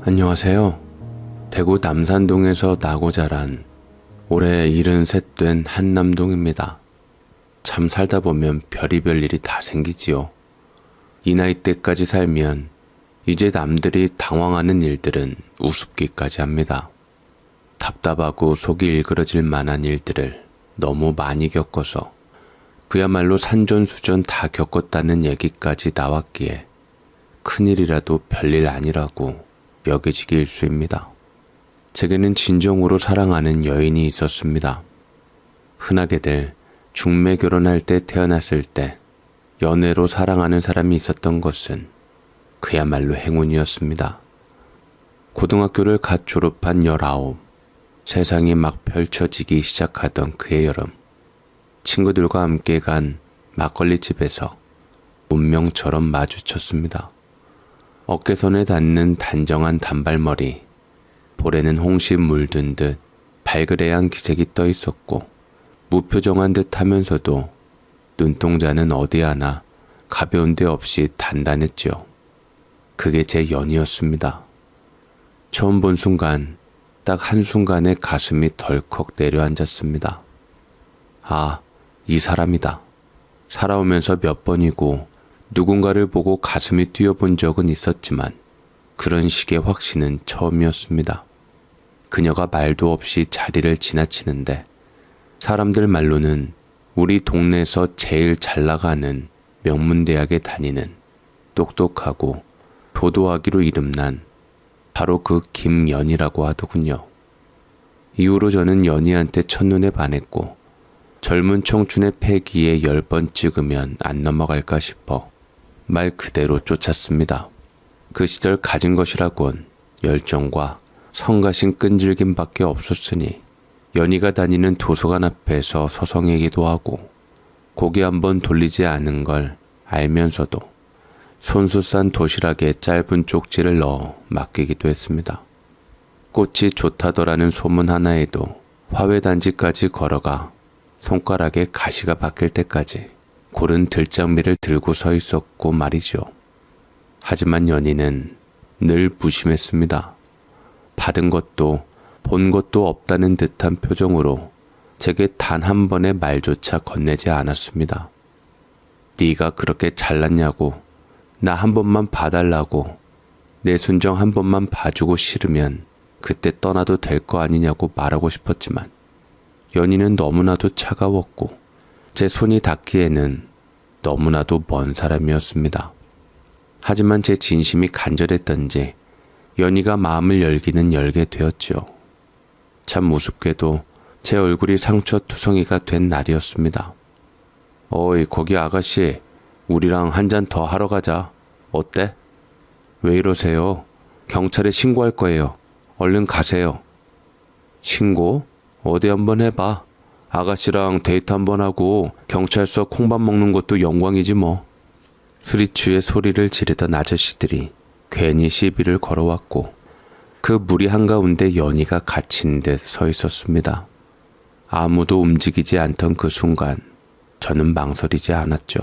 안녕하세요. 대구 남산동에서 나고 자란 올해 73 된 한남동입니다. 참 살다 보면 별의별 일이 다 생기지요. 이 나이 때까지 살면 이제 남들이 당황하는 일들은 우습기까지 합니다. 답답하고 속이 일그러질 만한 일들을 너무 많이 겪어서 그야말로 산전수전 다 겪었다는 얘기까지 나왔기에 큰일이라도 별일 아니라고 여겨지기 일쑤입니다. 제게는 진정으로 사랑하는 여인이 있었습니다. 흔하게들 중매 결혼할 때 태어났을 때 연애로 사랑하는 사람이 있었던 것은 그야말로 행운이었습니다. 고등학교를 갓 졸업한 19, 세상이 막 펼쳐지기 시작하던 그의 여름, 친구들과 함께 간 막걸리집에서 운명처럼 마주쳤습니다. 어깨선에 닿는 단정한 단발머리, 볼에는 홍시 물든 듯 발그레한 기색이 떠 있었고 무표정한 듯 하면서도 눈동자는 어디 하나 가벼운 데 없이 단단했죠. 그게 제 연이었습니다. 처음 본 순간 딱 한순간에 가슴이 덜컥 내려앉았습니다. 아, 이 사람이다. 살아오면서 몇 번이고 누군가를 보고 가슴이 뛰어본 적은 있었지만 그런 식의 확신은 처음이었습니다. 그녀가 말도 없이 자리를 지나치는데 사람들 말로는 우리 동네에서 제일 잘 나가는 명문대학에 다니는 똑똑하고 도도하기로 이름난 바로 그 김연이라고 하더군요. 이후로 저는 연희한테 첫눈에 반했고 젊은 청춘의 패기에 10번 찍으면 안 넘어갈까 싶어 말 그대로 쫓았습니다. 그 시절 가진 것이라곤 열정과 성가신 끈질김밖에 없었으니 연희가 다니는 도서관 앞에서 서성이기도 하고 고개 한번 돌리지 않은 걸 알면서도 손수 싼 도시락에 짧은 쪽지를 넣어 맡기기도 했습니다. 꽃이 좋다더라는 소문 하나에도 화훼단지까지 걸어가 손가락에 가시가 박힐 때까지 고른 들장미를 들고 서 있었고 말이죠. 하지만 연희는 늘 무심했습니다. 받은 것도 본 것도 없다는 듯한 표정으로 제게 단 한 번의 말조차 건네지 않았습니다. 네가 그렇게 잘났냐고, 나 한 번만 봐달라고, 내 순정 한 번만 봐주고 싫으면 그때 떠나도 될 거 아니냐고 말하고 싶었지만 연희는 너무나도 차가웠고 제 손이 닿기에는 너무나도 먼 사람이었습니다. 하지만 제 진심이 간절했던지 연희가 마음을 열기는 열게 되었지요. 참 우습게도 제 얼굴이 상처투성이가 된 날이었습니다. 어이, 거기 아가씨, 우리랑 한 잔 더 하러 가자. 어때? 왜 이러세요? 경찰에 신고할 거예요. 얼른 가세요. 신고? 어디 한번 해봐. 아가씨랑 데이트 한번 하고 경찰서 콩밥 먹는 것도 영광이지 뭐. 술이 취해 소리를 지르던 아저씨들이 괜히 시비를 걸어왔고 그 무리 한가운데 연희가 갇힌 듯 서 있었습니다. 아무도 움직이지 않던 그 순간 저는 망설이지 않았죠.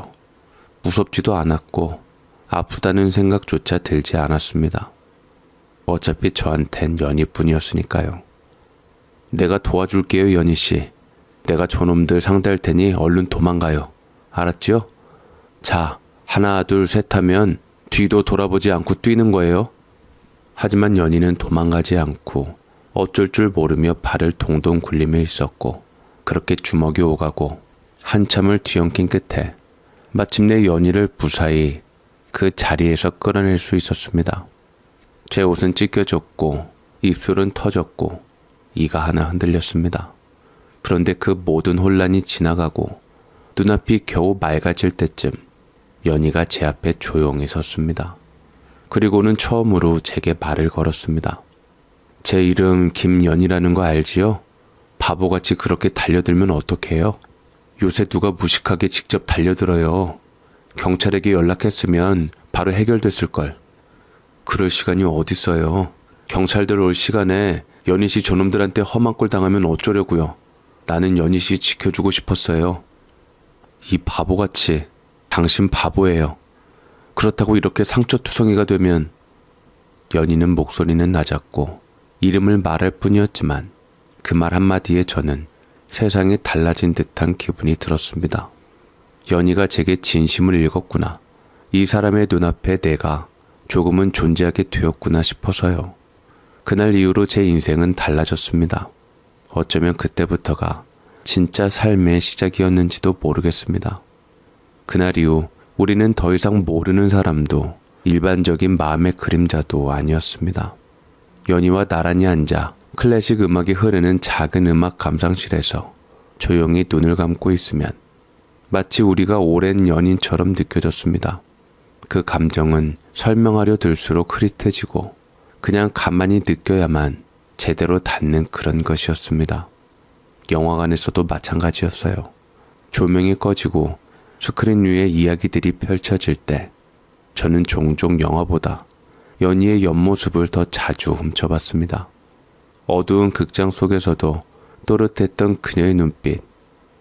무섭지도 않았고 아프다는 생각조차 들지 않았습니다. 어차피 저한텐 연희뿐이었으니까요. 내가 도와줄게요, 연희씨. 내가 저놈들 상대할 테니 얼른 도망가요. 알았죠? 자, 하나, 둘, 셋 하면 뒤도 돌아보지 않고 뛰는 거예요. 하지만 연희는 도망가지 않고 어쩔 줄 모르며 발을 동동 굴리며 있었고 그렇게 주먹이 오가고 한참을 뒤엉킨 끝에 마침내 연희를 무사히 그 자리에서 끌어낼 수 있었습니다. 제 옷은 찢겨졌고 입술은 터졌고 이가 하나 흔들렸습니다. 그런데 그 모든 혼란이 지나가고 눈앞이 겨우 맑아질 때쯤 연희가 제 앞에 조용히 섰습니다. 그리고는 처음으로 제게 말을 걸었습니다. 제 이름 김연희라는 거 알지요? 바보같이 그렇게 달려들면 어떡해요? 요새 누가 무식하게 직접 달려들어요. 경찰에게 연락했으면 바로 해결됐을걸. 그럴 시간이 어딨어요. 경찰들 올 시간에 연희씨 저놈들한테 험한 꼴 당하면 어쩌려고요. 나는 연희씨 지켜주고 싶었어요. 이 바보같이. 당신 바보예요. 그렇다고 이렇게 상처투성이가 되면 연희는 목소리는 낮았고 이름을 말할 뿐이었지만 그 말 한마디에 저는 세상이 달라진 듯한 기분이 들었습니다. 연희가 제게 진심을 읽었구나. 이 사람의 눈앞에 내가 조금은 존재하게 되었구나 싶어서요. 그날 이후로 제 인생은 달라졌습니다. 어쩌면 그때부터가 진짜 삶의 시작이었는지도 모르겠습니다. 그날 이후 우리는 더 이상 모르는 사람도 일반적인 마음의 그림자도 아니었습니다. 연희와 나란히 앉아 클래식 음악이 흐르는 작은 음악 감상실에서 조용히 눈을 감고 있으면 마치 우리가 오랜 연인처럼 느껴졌습니다. 그 감정은 설명하려 들수록 흐릿해지고 그냥 가만히 느껴야만 제대로 닿는 그런 것이었습니다. 영화관에서도 마찬가지였어요. 조명이 꺼지고 스크린 위에 이야기들이 펼쳐질 때 저는 종종 영화보다 연희의 옆모습을 더 자주 훔쳐봤습니다. 어두운 극장 속에서도 또렷했던 그녀의 눈빛,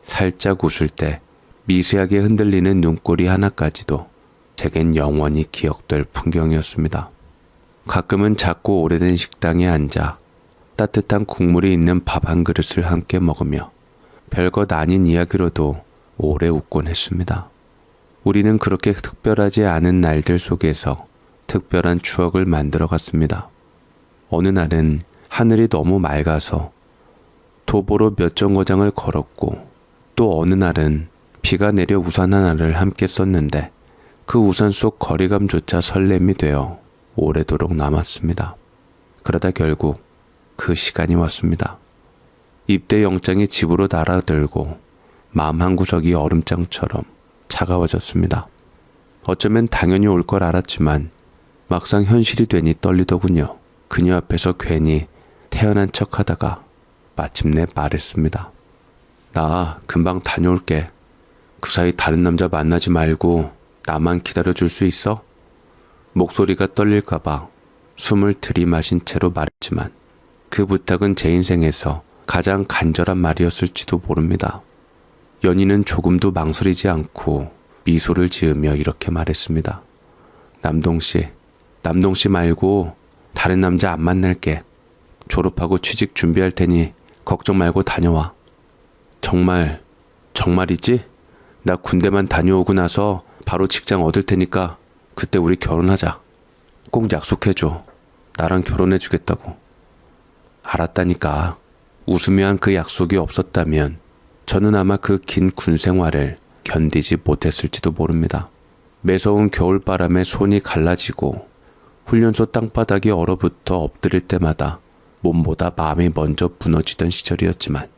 살짝 웃을 때 미세하게 흔들리는 눈꼬리 하나까지도 제겐 영원히 기억될 풍경이었습니다. 가끔은 작고 오래된 식당에 앉아 따뜻한 국물이 있는 밥 한 그릇을 함께 먹으며 별것 아닌 이야기로도 오래 웃곤 했습니다. 우리는 그렇게 특별하지 않은 날들 속에서 특별한 추억을 만들어 갔습니다. 어느 날은 하늘이 너무 맑아서 도보로 몇 정거장을 걸었고 또 어느 날은 비가 내려 우산 하나를 함께 썼는데 그 우산 속 거리감조차 설렘이 되어 오래도록 남았습니다. 그러다 결국 그 시간이 왔습니다. 입대 영장이 집으로 날아들고 마음 한구석이 얼음장처럼 차가워졌습니다. 어쩌면 당연히 올 걸 알았지만 막상 현실이 되니 떨리더군요. 그녀 앞에서 괜히 태어난 척하다가 마침내 말했습니다. 나 금방 다녀올게. 그 사이 다른 남자 만나지 말고 나만 기다려줄 수 있어? 목소리가 떨릴까봐 숨을 들이마신 채로 말했지만 그 부탁은 제 인생에서 가장 간절한 말이었을지도 모릅니다. 연희는 조금도 망설이지 않고 미소를 지으며 이렇게 말했습니다. 남동씨 말고 다른 남자 안 만날게. 졸업하고 취직 준비할 테니 걱정 말고 다녀와. 정말이지? 나 군대만 다녀오고 나서 바로 직장 얻을 테니까 그때 우리 결혼하자. 꼭 약속해줘. 나랑 결혼해주겠다고. 알았다니까. 웃으며 한 그 약속이 없었다면 저는 아마 그 긴 군 생활을 견디지 못했을지도 모릅니다. 매서운 겨울바람에 손이 갈라지고 훈련소 땅바닥이 얼어붙어 엎드릴 때마다 몸보다 마음이 먼저 무너지던 시절이었지만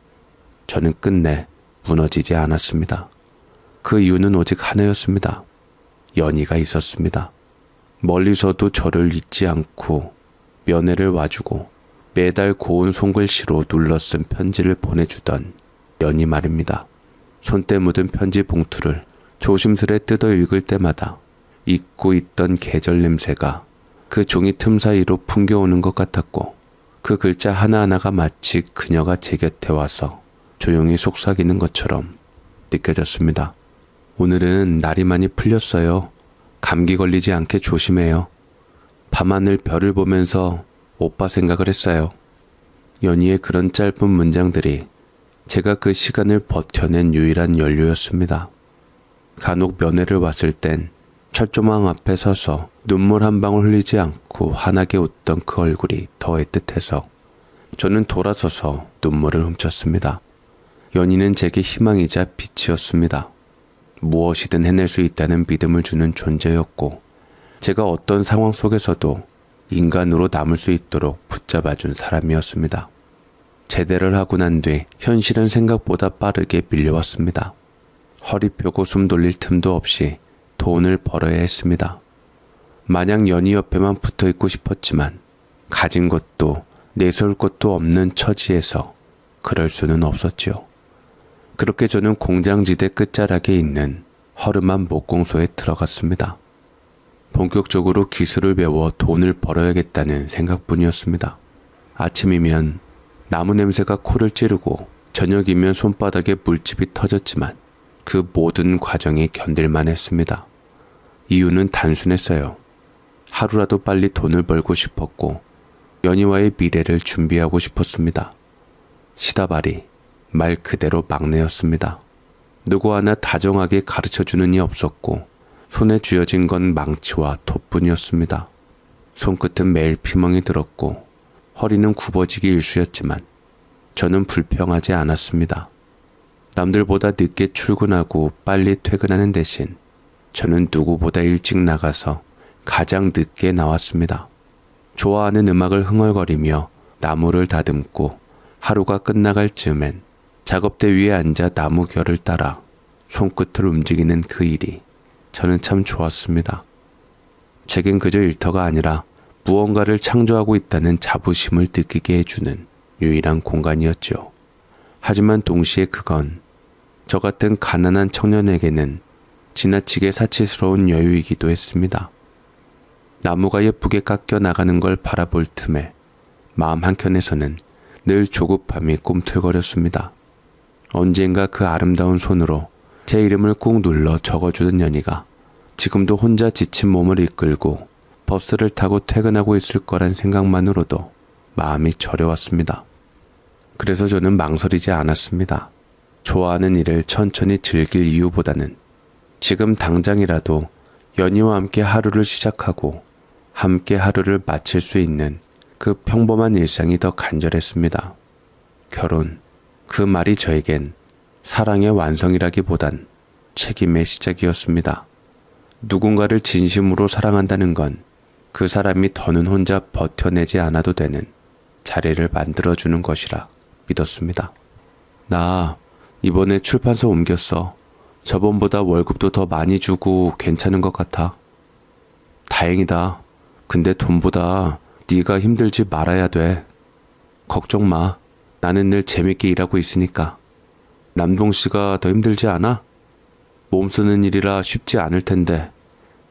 저는 끝내 무너지지 않았습니다. 그 이유는 오직 하나였습니다. 연희가 있었습니다. 멀리서도 저를 잊지 않고 면회를 와주고 매달 고운 손글씨로 눌러쓴 편지를 보내주던 연희 말입니다. 손때 묻은 편지 봉투를 조심스레 뜯어 읽을 때마다 잊고 있던 계절 냄새가 그 종이 틈 사이로 풍겨오는 것 같았고 그 글자 하나하나가 마치 그녀가 제 곁에 와서 조용히 속삭이는 것처럼 느껴졌습니다. 오늘은 날이 많이 풀렸어요. 감기 걸리지 않게 조심해요. 밤하늘 별을 보면서 오빠 생각을 했어요. 연희의 그런 짧은 문장들이 제가 그 시간을 버텨낸 유일한 연료였습니다. 간혹 면회를 왔을 땐 철조망 앞에 서서 눈물 한 방울 흘리지 않고 환하게 웃던 그 얼굴이 더 애틋해서 저는 돌아서서 눈물을 훔쳤습니다. 연희는 제게 희망이자 빛이었습니다. 무엇이든 해낼 수 있다는 믿음을 주는 존재였고 제가 어떤 상황 속에서도 인간으로 남을 수 있도록 붙잡아준 사람이었습니다. 제대를 하고 난 뒤 현실은 생각보다 빠르게 밀려왔습니다. 허리 펴고 숨 돌릴 틈도 없이 돈을 벌어야 했습니다. 마냥 연희 옆에만 붙어 있고 싶었지만 가진 것도 내세울 것도 없는 처지에서 그럴 수는 없었지요. 그렇게 저는 공장지대 끝자락에 있는 허름한 목공소에 들어갔습니다. 본격적으로 기술을 배워 돈을 벌어야겠다는 생각뿐이었습니다. 아침이면 나무 냄새가 코를 찌르고 저녁이면 손바닥에 물집이 터졌지만 그 모든 과정이 견딜만 했습니다. 이유는 단순했어요. 하루라도 빨리 돈을 벌고 싶었고 연희와의 미래를 준비하고 싶었습니다. 시다발이 말 그대로 막내였습니다. 누구 하나 다정하게 가르쳐주는 이 없었고 손에 쥐어진 건 망치와 톱뿐이었습니다. 손끝은 매일 피멍이 들었고 허리는 굽어지기 일쑤였지만 저는 불평하지 않았습니다. 남들보다 늦게 출근하고 빨리 퇴근하는 대신 저는 누구보다 일찍 나가서 가장 늦게 나왔습니다. 좋아하는 음악을 흥얼거리며 나무를 다듬고 하루가 끝나갈 즈음엔 작업대 위에 앉아 나무 결을 따라 손끝을 움직이는 그 일이 저는 참 좋았습니다. 제겐 그저 일터가 아니라 무언가를 창조하고 있다는 자부심을 느끼게 해주는 유일한 공간이었죠. 하지만 동시에 그건 저 같은 가난한 청년에게는 지나치게 사치스러운 여유이기도 했습니다. 나무가 예쁘게 깎여 나가는 걸 바라볼 틈에 마음 한켠에서는 늘 조급함이 꿈틀거렸습니다. 언젠가 그 아름다운 손으로 제 이름을 꾹 눌러 적어주던 연희가 지금도 혼자 지친 몸을 이끌고 버스를 타고 퇴근하고 있을 거란 생각만으로도 마음이 저려왔습니다. 그래서 저는 망설이지 않았습니다. 좋아하는 일을 천천히 즐길 이유보다는 지금 당장이라도 연희와 함께 하루를 시작하고 함께 하루를 마칠 수 있는 그 평범한 일상이 더 간절했습니다. 결혼, 그 말이 저에겐 사랑의 완성이라기보단 책임의 시작이었습니다. 누군가를 진심으로 사랑한다는 건 그 사람이 더는 혼자 버텨내지 않아도 되는 자리를 만들어주는 것이라 믿었습니다. 나 이번에 출판사 옮겼어. 저번보다 월급도 더 많이 주고 괜찮은 것 같아. 다행이다. 근데 돈보다 네가 힘들지 말아야 돼. 걱정 마. 나는 늘 재밌게 일하고 있으니까. 남동 씨가 더 힘들지 않아? 몸 쓰는 일이라 쉽지 않을 텐데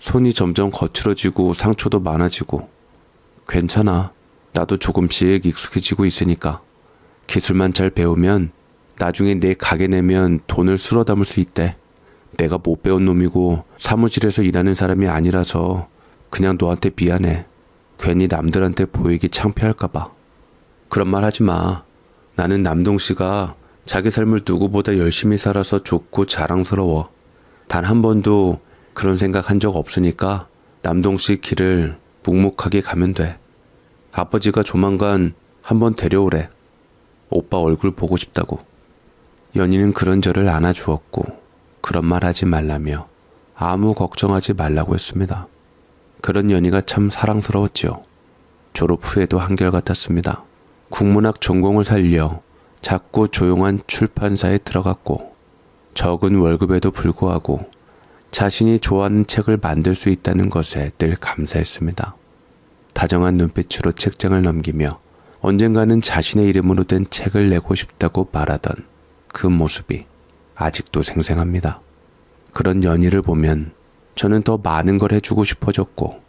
손이 점점 거칠어지고 상처도 많아지고. 괜찮아. 나도 조금씩 익숙해지고 있으니까. 기술만 잘 배우면 나중에 내 가게 내면 돈을 쓸어 담을 수 있대. 내가 못 배운 놈이고 사무실에서 일하는 사람이 아니라서 그냥 너한테 미안해. 괜히 남들한테 보이기 창피할까봐. 그런 말 하지 마. 나는 남동 씨가 자기 삶을 누구보다 열심히 살아서 좋고 자랑스러워. 단 한 번도 그런 생각 한 적 없으니까 남동 씨 길을 묵묵하게 가면 돼. 아버지가 조만간 한번 데려오래. 오빠 얼굴 보고 싶다고. 연희는 그런 저를 안아주었고 그런 말 하지 말라며 아무 걱정하지 말라고 했습니다. 그런 연희가 참 사랑스러웠지요. 졸업 후에도 한결같았습니다. 국문학 전공을 살려 작고 조용한 출판사에 들어갔고 적은 월급에도 불구하고 자신이 좋아하는 책을 만들 수 있다는 것에 늘 감사했습니다. 다정한 눈빛으로 책장을 넘기며 언젠가는 자신의 이름으로 된 책을 내고 싶다고 말하던 그 모습이 아직도 생생합니다. 그런 연희를 보면 저는 더 많은 걸 해주고 싶어졌고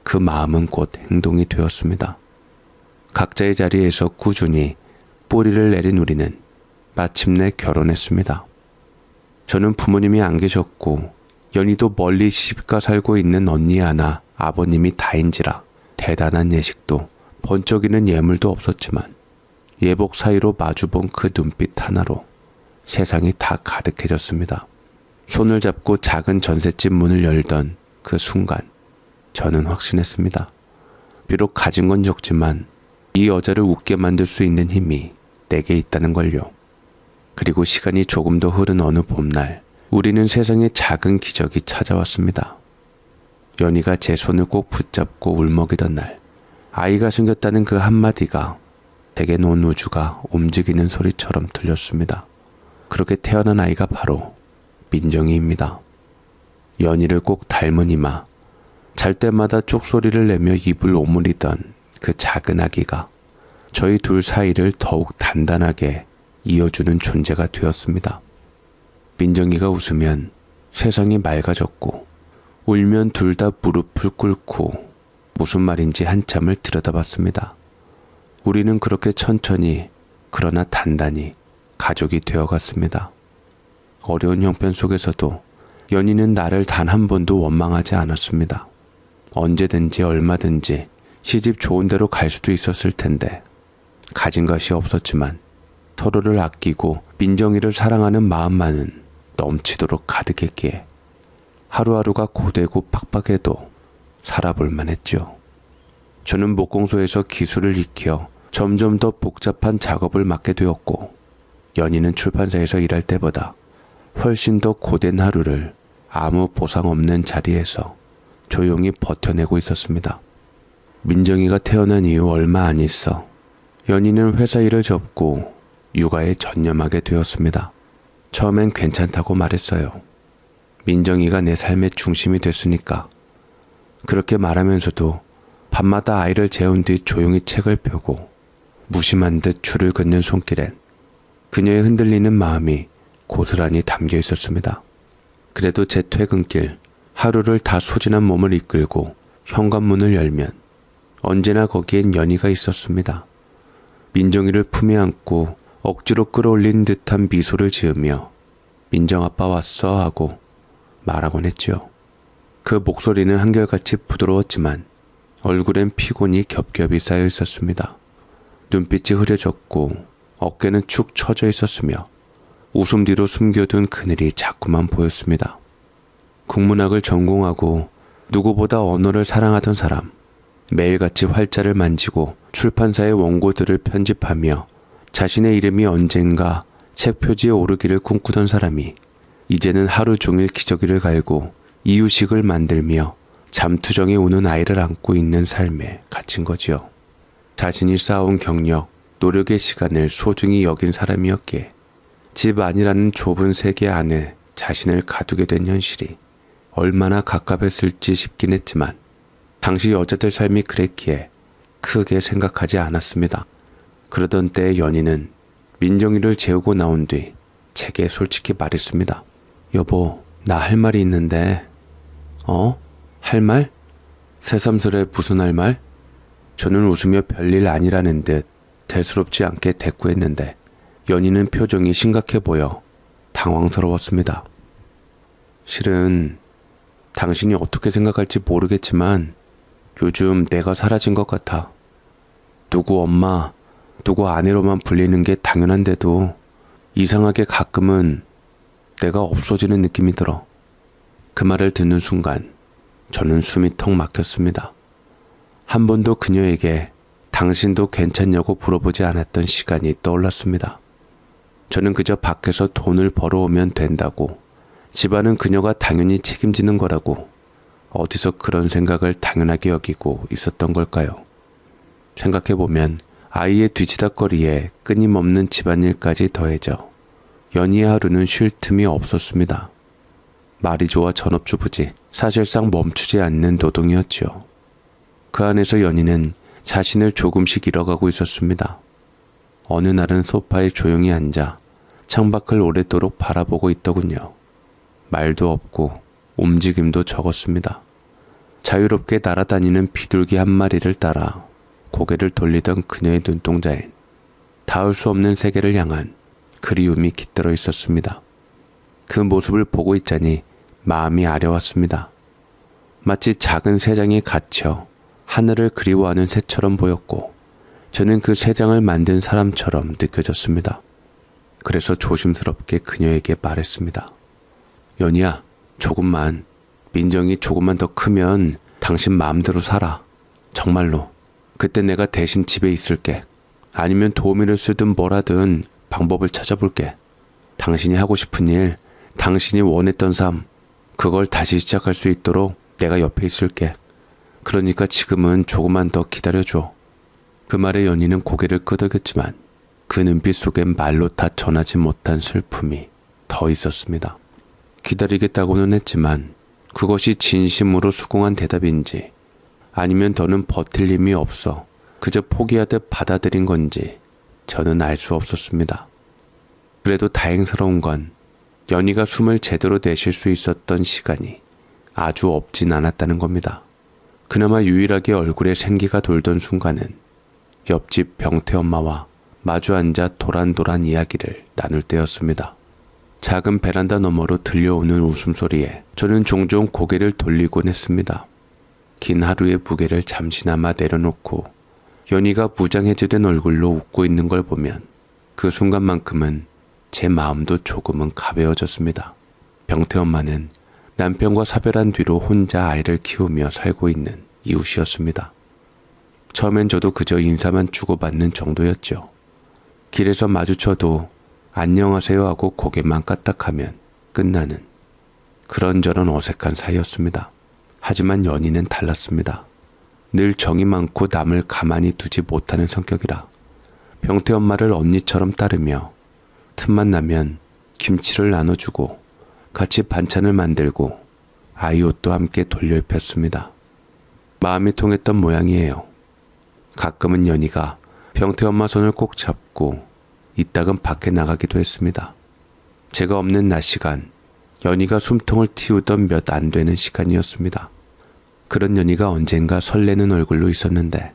그 마음은 곧 행동이 되었습니다. 각자의 자리에서 꾸준히 뿌리를 내린 우리는 마침내 결혼했습니다. 저는 부모님이 안 계셨고 연희도 멀리 시집가 살고 있는 언니 하나 아버님이 다인지라 대단한 예식도 번쩍이는 예물도 없었지만 예복 사이로 마주본 그 눈빛 하나로 세상이 다 가득해졌습니다. 손을 잡고 작은 전셋집 문을 열던 그 순간 저는 확신했습니다. 비록 가진 건 적지만 이 여자를 웃게 만들 수 있는 힘이 내게 있다는 걸요. 그리고 시간이 조금 더 흐른 어느 봄날 우리는 세상에 작은 기적이 찾아왔습니다. 연희가 제 손을 꼭 붙잡고 울먹이던 날 아이가 생겼다는 그 한마디가 제겐 온 우주가 움직이는 소리처럼 들렸습니다. 그렇게 태어난 아이가 바로 민정이입니다. 연희를 꼭 닮은 이마, 잘 때마다 쪽소리를 내며 입을 오므리던 그 작은 아기가 저희 둘 사이를 더욱 단단하게 이어주는 존재가 되었습니다. 민정이가 웃으면 세상이 맑아졌고 울면 둘 다 무릎을 꿇고 무슨 말인지 한참을 들여다봤습니다. 우리는 그렇게 천천히 그러나 단단히 가족이 되어갔습니다. 어려운 형편 속에서도 연희는 나를 단 한 번도 원망하지 않았습니다. 언제든지 얼마든지 시집 좋은 데로 갈 수도 있었을 텐데 가진 것이 없었지만 서로를 아끼고 민정이를 사랑하는 마음만은 넘치도록 가득했기에 하루하루가 고되고 팍팍해도 살아볼 만했죠. 저는 목공소에서 기술을 익혀 점점 더 복잡한 작업을 맡게 되었고 연희는 출판사에서 일할 때보다 훨씬 더 고된 하루를 아무 보상 없는 자리에서 조용히 버텨내고 있었습니다. 민정이가 태어난 이후 얼마 안 있어 연희는 회사 일을 접고 육아에 전념하게 되었습니다. 처음엔 괜찮다고 말했어요. 민정이가 내 삶의 중심이 됐으니까. 그렇게 말하면서도 밤마다 아이를 재운 뒤 조용히 책을 펴고 무심한 듯 줄을 긋는 손길엔 그녀의 흔들리는 마음이 고스란히 담겨 있었습니다. 그래도 제 퇴근길 하루를 다 소진한 몸을 이끌고 현관문을 열면 언제나 거기엔 연희가 있었습니다. 민정이를 품에 안고 억지로 끌어올린 듯한 미소를 지으며 민정아빠 왔어 하고 말하곤 했지요. 그 목소리는 한결같이 부드러웠지만 얼굴엔 피곤이 겹겹이 쌓여 있었습니다. 눈빛이 흐려졌고 어깨는 축 처져 있었으며 웃음 뒤로 숨겨둔 그늘이 자꾸만 보였습니다. 국문학을 전공하고 누구보다 언어를 사랑하던 사람, 매일같이 활자를 만지고 출판사의 원고들을 편집하며 자신의 이름이 언젠가 책 표지에 오르기를 꿈꾸던 사람이 이제는 하루 종일 기저귀를 갈고 이유식을 만들며 잠투정에 우는 아이를 안고 있는 삶에 갇힌 거지요. 자신이 쌓아온 경력, 노력의 시간을 소중히 여긴 사람이었기에 집 안이라는 좁은 세계 안에 자신을 가두게 된 현실이 얼마나 갑갑했을지 싶긴 했지만 당시 여자들 삶이 그랬기에 크게 생각하지 않았습니다. 그러던 때의 연희는 민정이를 재우고 나온 뒤 제게 솔직히 말했습니다. 여보, 나 할 말이 있는데. 할 말? 새삼스레 무슨 할 말? 저는 웃으며 별일 아니라는 듯 대수롭지 않게 대꾸했는데 연희는 표정이 심각해 보여 당황스러웠습니다. 실은 당신이 어떻게 생각할지 모르겠지만 요즘 내가 사라진 것 같아. 누구 엄마, 누구 아내로만 불리는 게 당연한데도 이상하게 가끔은 내가 없어지는 느낌이 들어. 그 말을 듣는 순간 저는 숨이 턱 막혔습니다. 한 번도 그녀에게 당신도 괜찮냐고 물어보지 않았던 시간이 떠올랐습니다. 저는 그저 밖에서 돈을 벌어오면 된다고, 집안은 그녀가 당연히 책임지는 거라고 어디서 그런 생각을 당연하게 여기고 있었던 걸까요? 생각해보면 아이의 뒤치다꺼리에 끊임없는 집안일까지 더해져 연희의 하루는 쉴 틈이 없었습니다. 말이 좋아 전업주부지 사실상 멈추지 않는 노동이었지요. 그 안에서 연희는 자신을 조금씩 잃어가고 있었습니다. 어느 날은 소파에 조용히 앉아 창밖을 오랫도록 바라보고 있더군요. 말도 없고 움직임도 적었습니다. 자유롭게 날아다니는 비둘기 한 마리를 따라 고개를 돌리던 그녀의 눈동자엔 닿을 수 없는 세계를 향한 그리움이 깃들어 있었습니다. 그 모습을 보고 있자니 마음이 아려왔습니다. 마치 작은 새장에 갇혀 하늘을 그리워하는 새처럼 보였고 저는 그 새장을 만든 사람처럼 느껴졌습니다. 그래서 조심스럽게 그녀에게 말했습니다. 연희야, 조금만, 민정이 조금만 더 크면 당신 마음대로 살아. 정말로. 그때 내가 대신 집에 있을게. 아니면 도우미를 쓰든 뭐라든 방법을 찾아볼게. 당신이 하고 싶은 일, 당신이 원했던 삶, 그걸 다시 시작할 수 있도록 내가 옆에 있을게. 그러니까 지금은 조금만 더 기다려줘. 그 말에 연희는 고개를 끄덕였지만 그 눈빛 속엔 말로 다 전하지 못한 슬픔이 더 있었습니다. 기다리겠다고는 했지만 그것이 진심으로 수긍한 대답인지 아니면 더는 버틸 힘이 없어 그저 포기하듯 받아들인 건지 저는 알 수 없었습니다. 그래도 다행스러운 건 연희가 숨을 제대로 내쉴 수 있었던 시간이 아주 없진 않았다는 겁니다. 그나마 유일하게 얼굴에 생기가 돌던 순간은 옆집 병태 엄마와 마주 앉아 도란도란 이야기를 나눌 때였습니다. 작은 베란다 너머로 들려오는 웃음소리에 저는 종종 고개를 돌리곤 했습니다. 긴 하루의 무게를 잠시나마 내려놓고 연희가 무장해제된 얼굴로 웃고 있는 걸 보면 그 순간만큼은 제 마음도 조금은 가벼워졌습니다. 병태 엄마는 남편과 사별한 뒤로 혼자 아이를 키우며 살고 있는 이웃이었습니다. 처음엔 저도 그저 인사만 주고받는 정도였죠. 길에서 마주쳐도 안녕하세요 하고 고개만 까딱하면 끝나는 그런저런 어색한 사이였습니다. 하지만 연희는 달랐습니다. 늘 정이 많고 남을 가만히 두지 못하는 성격이라 병태 엄마를 언니처럼 따르며 틈만 나면 김치를 나눠주고 같이 반찬을 만들고 아이 옷도 함께 돌려 입혔습니다. 마음이 통했던 모양이에요. 가끔은 연희가 병태 엄마 손을 꼭 잡고 이따금 밖에 나가기도 했습니다. 제가 없는 낮 시간, 연희가 숨통을 틔우던 몇 안 되는 시간이었습니다. 그런 연희가 언젠가 설레는 얼굴로 있었는데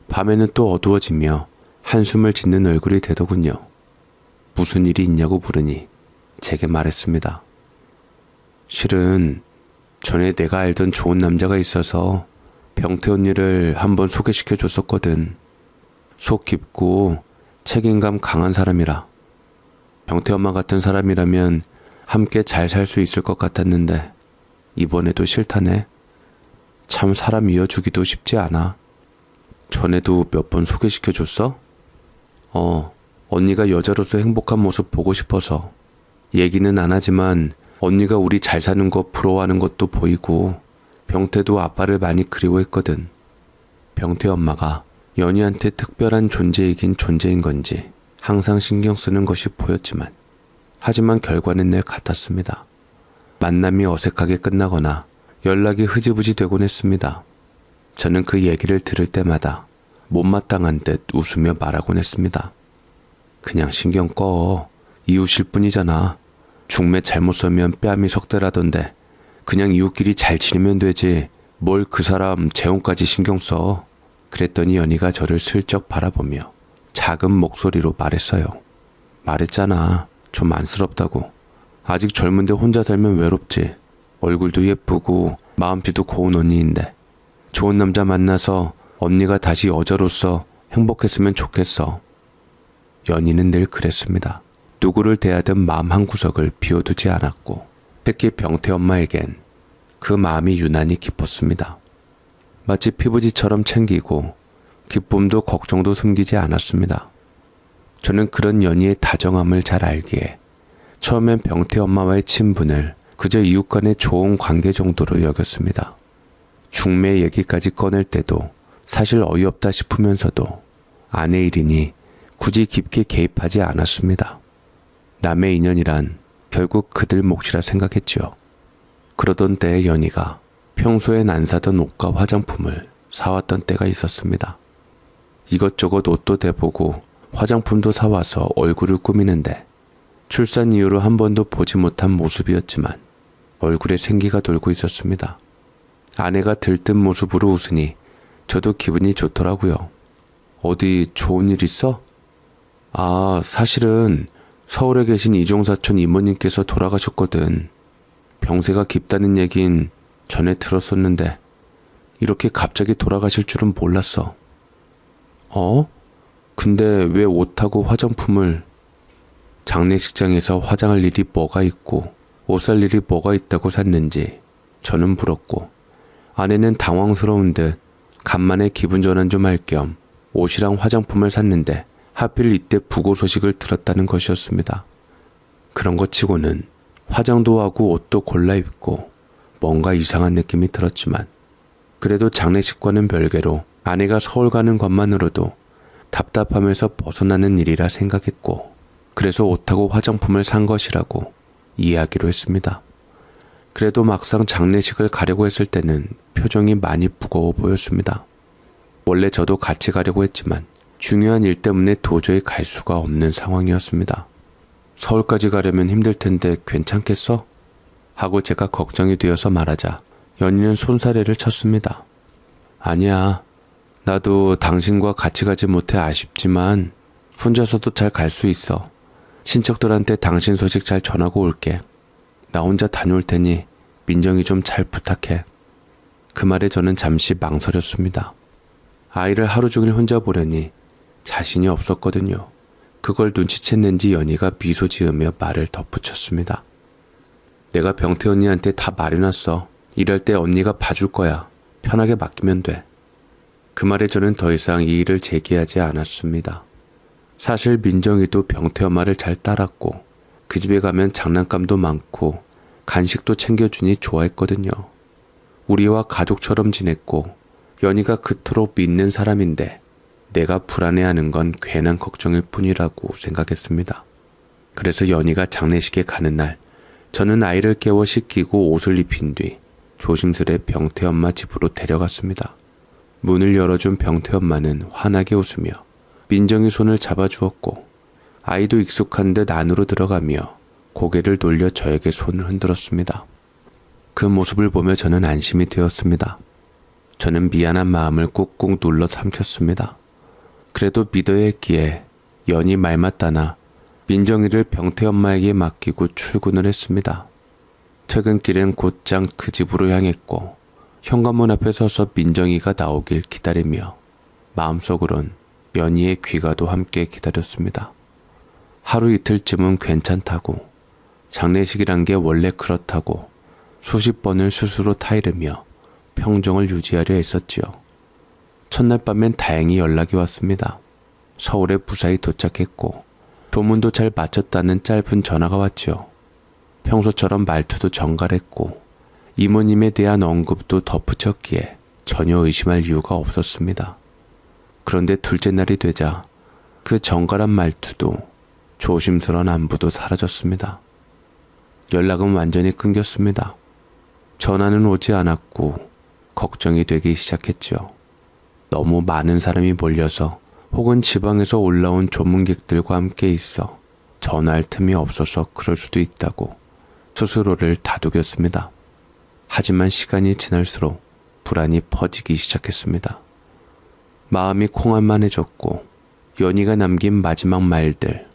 밤에는 또 어두워지며 한숨을 짓는 얼굴이 되더군요. 무슨 일이 있냐고 물으니 제게 말했습니다. 실은 전에 내가 알던 좋은 남자가 있어서 병태 언니를 한번 소개시켜 줬었거든. 속 깊고 책임감 강한 사람이라. 병태 엄마 같은 사람이라면 함께 잘 살 수 있을 것 같았는데 이번에도 싫다네. 참 사람 이어주기도 쉽지 않아. 전에도 몇 번 소개시켜 줬어? 언니가 여자로서 행복한 모습 보고 싶어서. 얘기는 안 하지만 언니가 우리 잘 사는 거 부러워하는 것도 보이고 병태도 아빠를 많이 그리워했거든. 병태 엄마가 연희한테 특별한 존재이긴 존재인 건지 항상 신경 쓰는 것이 보였지만 하지만 결과는 늘 같았습니다. 만남이 어색하게 끝나거나 연락이 흐지부지 되곤 했습니다. 저는 그 얘기를 들을 때마다 못마땅한 듯 웃으며 말하곤 했습니다. 그냥 신경 꺼. 이웃일 뿐이잖아. 중매 잘못 서면 뺨이 석대라던데 그냥 이웃끼리 잘 지내면 되지. 뭘 그 사람 재혼까지 신경 써. 그랬더니 연희가 저를 슬쩍 바라보며 작은 목소리로 말했어요. 말했잖아. 좀 안쓰럽다고. 아직 젊은데 혼자 살면 외롭지. 얼굴도 예쁘고 마음씨도 고운 언니인데 좋은 남자 만나서 언니가 다시 여자로서 행복했으면 좋겠어. 연희는 늘 그랬습니다. 누구를 대하든 마음 한구석을 비워두지 않았고 특히 병태 엄마에겐 그 마음이 유난히 깊었습니다. 마치 피부지처럼 챙기고 기쁨도 걱정도 숨기지 않았습니다. 저는 그런 연희의 다정함을 잘 알기에 처음엔 병태 엄마와의 친분을 그저 이웃 간의 좋은 관계 정도로 여겼습니다. 중매 얘기까지 꺼낼 때도 사실 어이없다 싶으면서도 아내 일이니 굳이 깊게 개입하지 않았습니다. 남의 인연이란 결국 그들 몫이라 생각했지요. 그러던 때에 연희가 평소엔 안 사던 옷과 화장품을 사왔던 때가 있었습니다. 이것저것 옷도 대보고 화장품도 사와서 얼굴을 꾸미는데 출산 이후로 한 번도 보지 못한 모습이었지만 얼굴에 생기가 돌고 있었습니다. 아내가 들뜬 모습으로 웃으니 저도 기분이 좋더라고요. 어디 좋은 일 있어? 사실은 서울에 계신 이종사촌 이모님께서 돌아가셨거든. 병세가 깊다는 얘긴 전에 들었었는데 이렇게 갑자기 돌아가실 줄은 몰랐어. 근데 왜 옷하고 화장품을... 장례식장에서 화장할 일이 뭐가 있고 옷 살 일이 뭐가 있다고 샀는지 저는 물었고 아내는 당황스러운 듯 간만에 기분 전환 좀 할 겸 옷이랑 화장품을 샀는데 하필 이때 부고 소식을 들었다는 것이었습니다. 그런 것 치고는 화장도 하고 옷도 골라 입고 뭔가 이상한 느낌이 들었지만 그래도 장례식과는 별개로 아내가 서울 가는 것만으로도 답답함에서 벗어나는 일이라 생각했고 그래서 옷하고 화장품을 산 것이라고 이해하기로 했습니다. 그래도 막상 장례식을 가려고 했을 때는 표정이 많이 무거워 보였습니다. 원래 저도 같이 가려고 했지만 중요한 일 때문에 도저히 갈 수가 없는 상황이었습니다. 서울까지 가려면 힘들 텐데 괜찮겠어? 하고 제가 걱정이 되어서 말하자 연희는 손사래를 쳤습니다. 아니야. 나도 당신과 같이 가지 못해 아쉽지만 혼자서도 잘 갈 수 있어. 친척들한테 당신 소식 잘 전하고 올게. 나 혼자 다녀올 테니 민정이 좀 잘 부탁해. 그 말에 저는 잠시 망설였습니다. 아이를 하루 종일 혼자 보려니 자신이 없었거든요. 그걸 눈치챘는지 연희가 미소 지으며 말을 덧붙였습니다. 내가 병태 언니한테 다 말해놨어. 이럴 때 언니가 봐줄 거야. 편하게 맡기면 돼. 그 말에 저는 더 이상 이 일을 제기하지 않았습니다. 사실 민정이도 병태 엄마를 잘 따랐고 그 집에 가면 장난감도 많고 간식도 챙겨주니 좋아했거든요. 우리와 가족처럼 지냈고 연희가 그토록 믿는 사람인데 내가 불안해하는 건 괜한 걱정일 뿐이라고 생각했습니다. 그래서 연희가 장례식에 가는 날 저는 아이를 깨워 씻기고 옷을 입힌 뒤 조심스레 병태 엄마 집으로 데려갔습니다. 문을 열어준 병태 엄마는 환하게 웃으며 민정이 손을 잡아주었고 아이도 익숙한 듯 안으로 들어가며 고개를 돌려 저에게 손을 흔들었습니다. 그 모습을 보며 저는 안심이 되었습니다. 저는 미안한 마음을 꾹꾹 눌러 삼켰습니다. 그래도 믿어야 했기에 연희 말 맞다나 민정이를 병태 엄마에게 맡기고 출근을 했습니다. 퇴근길엔 곧장 그 집으로 향했고 현관문 앞에 서서 민정이가 나오길 기다리며 마음속으론 연희의 귀가도 함께 기다렸습니다. 하루 이틀쯤은 괜찮다고, 장례식이란 게 원래 그렇다고 수십 번을 스스로 타이르며 평정을 유지하려 했었지요. 첫날 밤엔 다행히 연락이 왔습니다. 서울에 무사히 도착했고 조문도 잘 마쳤다는 짧은 전화가 왔지요. 평소처럼 말투도 정갈했고 이모님에 대한 언급도 덧붙였기에 전혀 의심할 이유가 없었습니다. 그런데 둘째 날이 되자 그 정갈한 말투도 조심스러운 안부도 사라졌습니다. 연락은 완전히 끊겼습니다. 전화는 오지 않았고 걱정이 되기 시작했죠. 너무 많은 사람이 몰려서 혹은 지방에서 올라온 조문객들과 함께 있어 전화할 틈이 없어서 그럴 수도 있다고 스스로를 다독였습니다. 하지만 시간이 지날수록 불안이 퍼지기 시작했습니다. 마음이 콩알만해졌고 연희가 남긴 마지막 말들,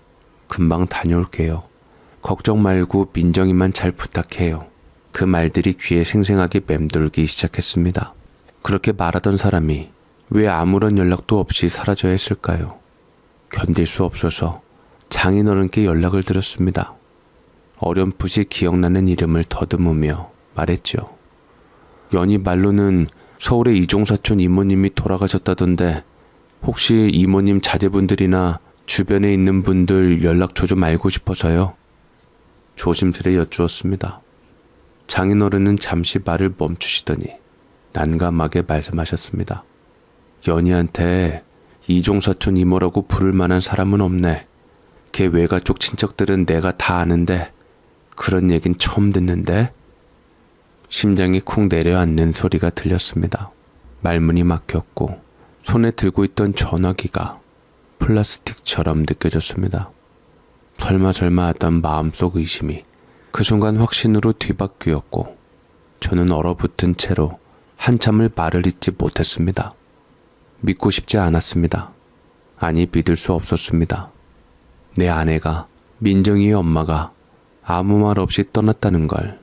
금방 다녀올게요. 걱정 말고 민정이만 잘 부탁해요. 그 말들이 귀에 생생하게 맴돌기 시작했습니다. 그렇게 말하던 사람이 왜 아무런 연락도 없이 사라져야 했을까요? 견딜 수 없어서 장인어른께 연락을 드렸습니다. 어렴풋이 기억나는 이름을 더듬으며 말했죠. 연희 말로는 서울의 이종사촌 이모님이 돌아가셨다던데 혹시 이모님 자제분들이나 주변에 있는 분들 연락처 좀 알고 싶어서요. 조심스레 여쭈었습니다. 장인어른은 잠시 말을 멈추시더니 난감하게 말씀하셨습니다. 연희한테 이종사촌 이모라고 부를 만한 사람은 없네. 걔 외가 쪽 친척들은 내가 다 아는데 그런 얘긴 처음 듣는데? 심장이 쿵 내려앉는 소리가 들렸습니다. 말문이 막혔고 손에 들고 있던 전화기가 플라스틱처럼 느껴졌습니다. 설마 하던 마음속 의심이 그 순간 확신으로 뒤바뀌었고 저는 얼어붙은 채로 한참을 말을 잇지 못했습니다. 믿고 싶지 않았습니다. 아니 믿을 수 없었습니다. 내 아내가, 민정이의 엄마가 아무 말 없이 떠났다는 걸,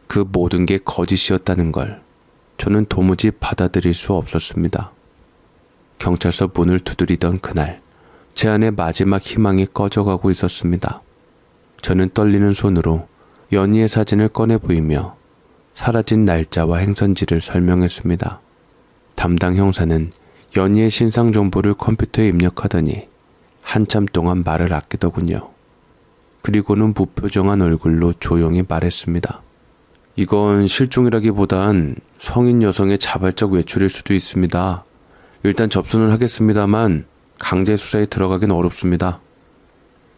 그 모든 게 거짓이었다는 걸 저는 도무지 받아들일 수 없었습니다. 경찰서 문을 두드리던 그날 제 안의 마지막 희망이 꺼져가고 있었습니다. 저는 떨리는 손으로 연희의 사진을 꺼내 보이며 사라진 날짜와 행선지를 설명했습니다. 담당 형사는 연희의 신상 정보를 컴퓨터에 입력하더니 한참 동안 말을 아끼더군요. 그리고는 무표정한 얼굴로 조용히 말했습니다. 이건 실종이라기보단 성인 여성의 자발적 외출일 수도 있습니다. 일단 접수는 하겠습니다만 강제 수사에 들어가긴 어렵습니다.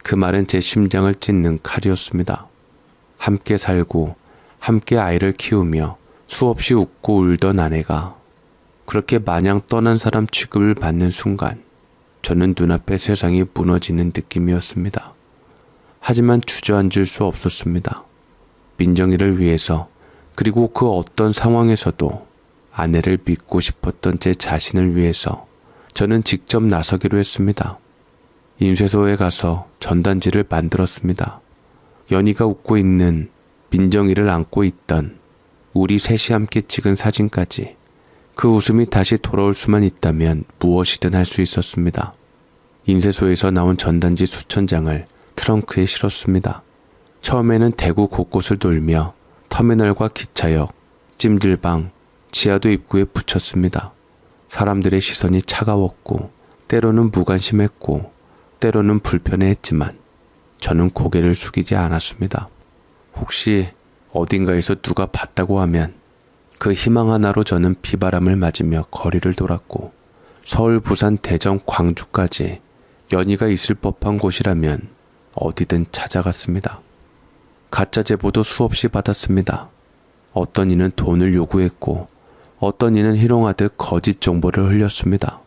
그 말은 제 심장을 찢는 칼이었습니다. 함께 살고 함께 아이를 키우며 수없이 웃고 울던 아내가 그렇게 마냥 떠난 사람 취급을 받는 순간 저는 눈앞에 세상이 무너지는 느낌이었습니다. 하지만 주저앉을 수 없었습니다. 민정이를 위해서 그리고 그 어떤 상황에서도 아내를 믿고 싶었던 제 자신을 위해서 저는 직접 나서기로 했습니다. 인쇄소에 가서 전단지를 만들었습니다. 연희가 웃고 있는 민정이를 안고 있던 우리 셋이 함께 찍은 사진까지 그 웃음이 다시 돌아올 수만 있다면 무엇이든 할 수 있었습니다. 인쇄소에서 나온 전단지 수천 장을 트렁크에 실었습니다. 처음에는 대구 곳곳을 돌며 터미널과 기차역, 찜질방, 지하도 입구에 붙였습니다. 사람들의 시선이 차가웠고 때로는 무관심했고 때로는 불편해했지만 저는 고개를 숙이지 않았습니다. 혹시 어딘가에서 누가 봤다고 하면 그 희망 하나로 저는 비바람을 맞으며 거리를 돌았고 서울, 부산, 대전, 광주까지 연희가 있을 법한 곳이라면 어디든 찾아갔습니다. 가짜 제보도 수없이 받았습니다. 어떤 이는 돈을 요구했고 어떤 이는 희롱하듯 거짓 정보를 흘렸습니다.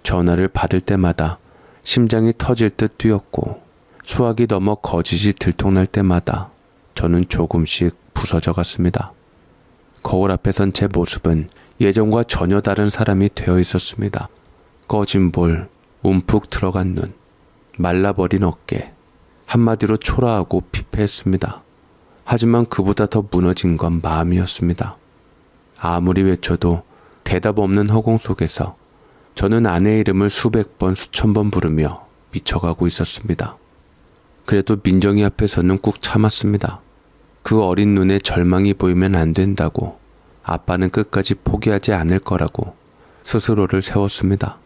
전화를 받을 때마다 심장이 터질 듯 뛰었고 수학이 넘어 거짓이 들통날 때마다 저는 조금씩 부서져 갔습니다. 거울 앞에 선 제 모습은 예전과 전혀 다른 사람이 되어 있었습니다. 꺼진 볼, 움푹 들어간 눈, 말라버린 어깨, 한마디로 초라하고 피폐했습니다. 하지만 그보다 더 무너진 건 마음이었습니다. 아무리 외쳐도 대답 없는 허공 속에서 저는 아내의 이름을 수백 번, 수천 번 부르며 미쳐가고 있었습니다. 그래도 민정이 앞에서는 꾹 참았습니다. 그 어린 눈에 절망이 보이면 안 된다고, 아빠는 끝까지 포기하지 않을 거라고 스스로를 세웠습니다.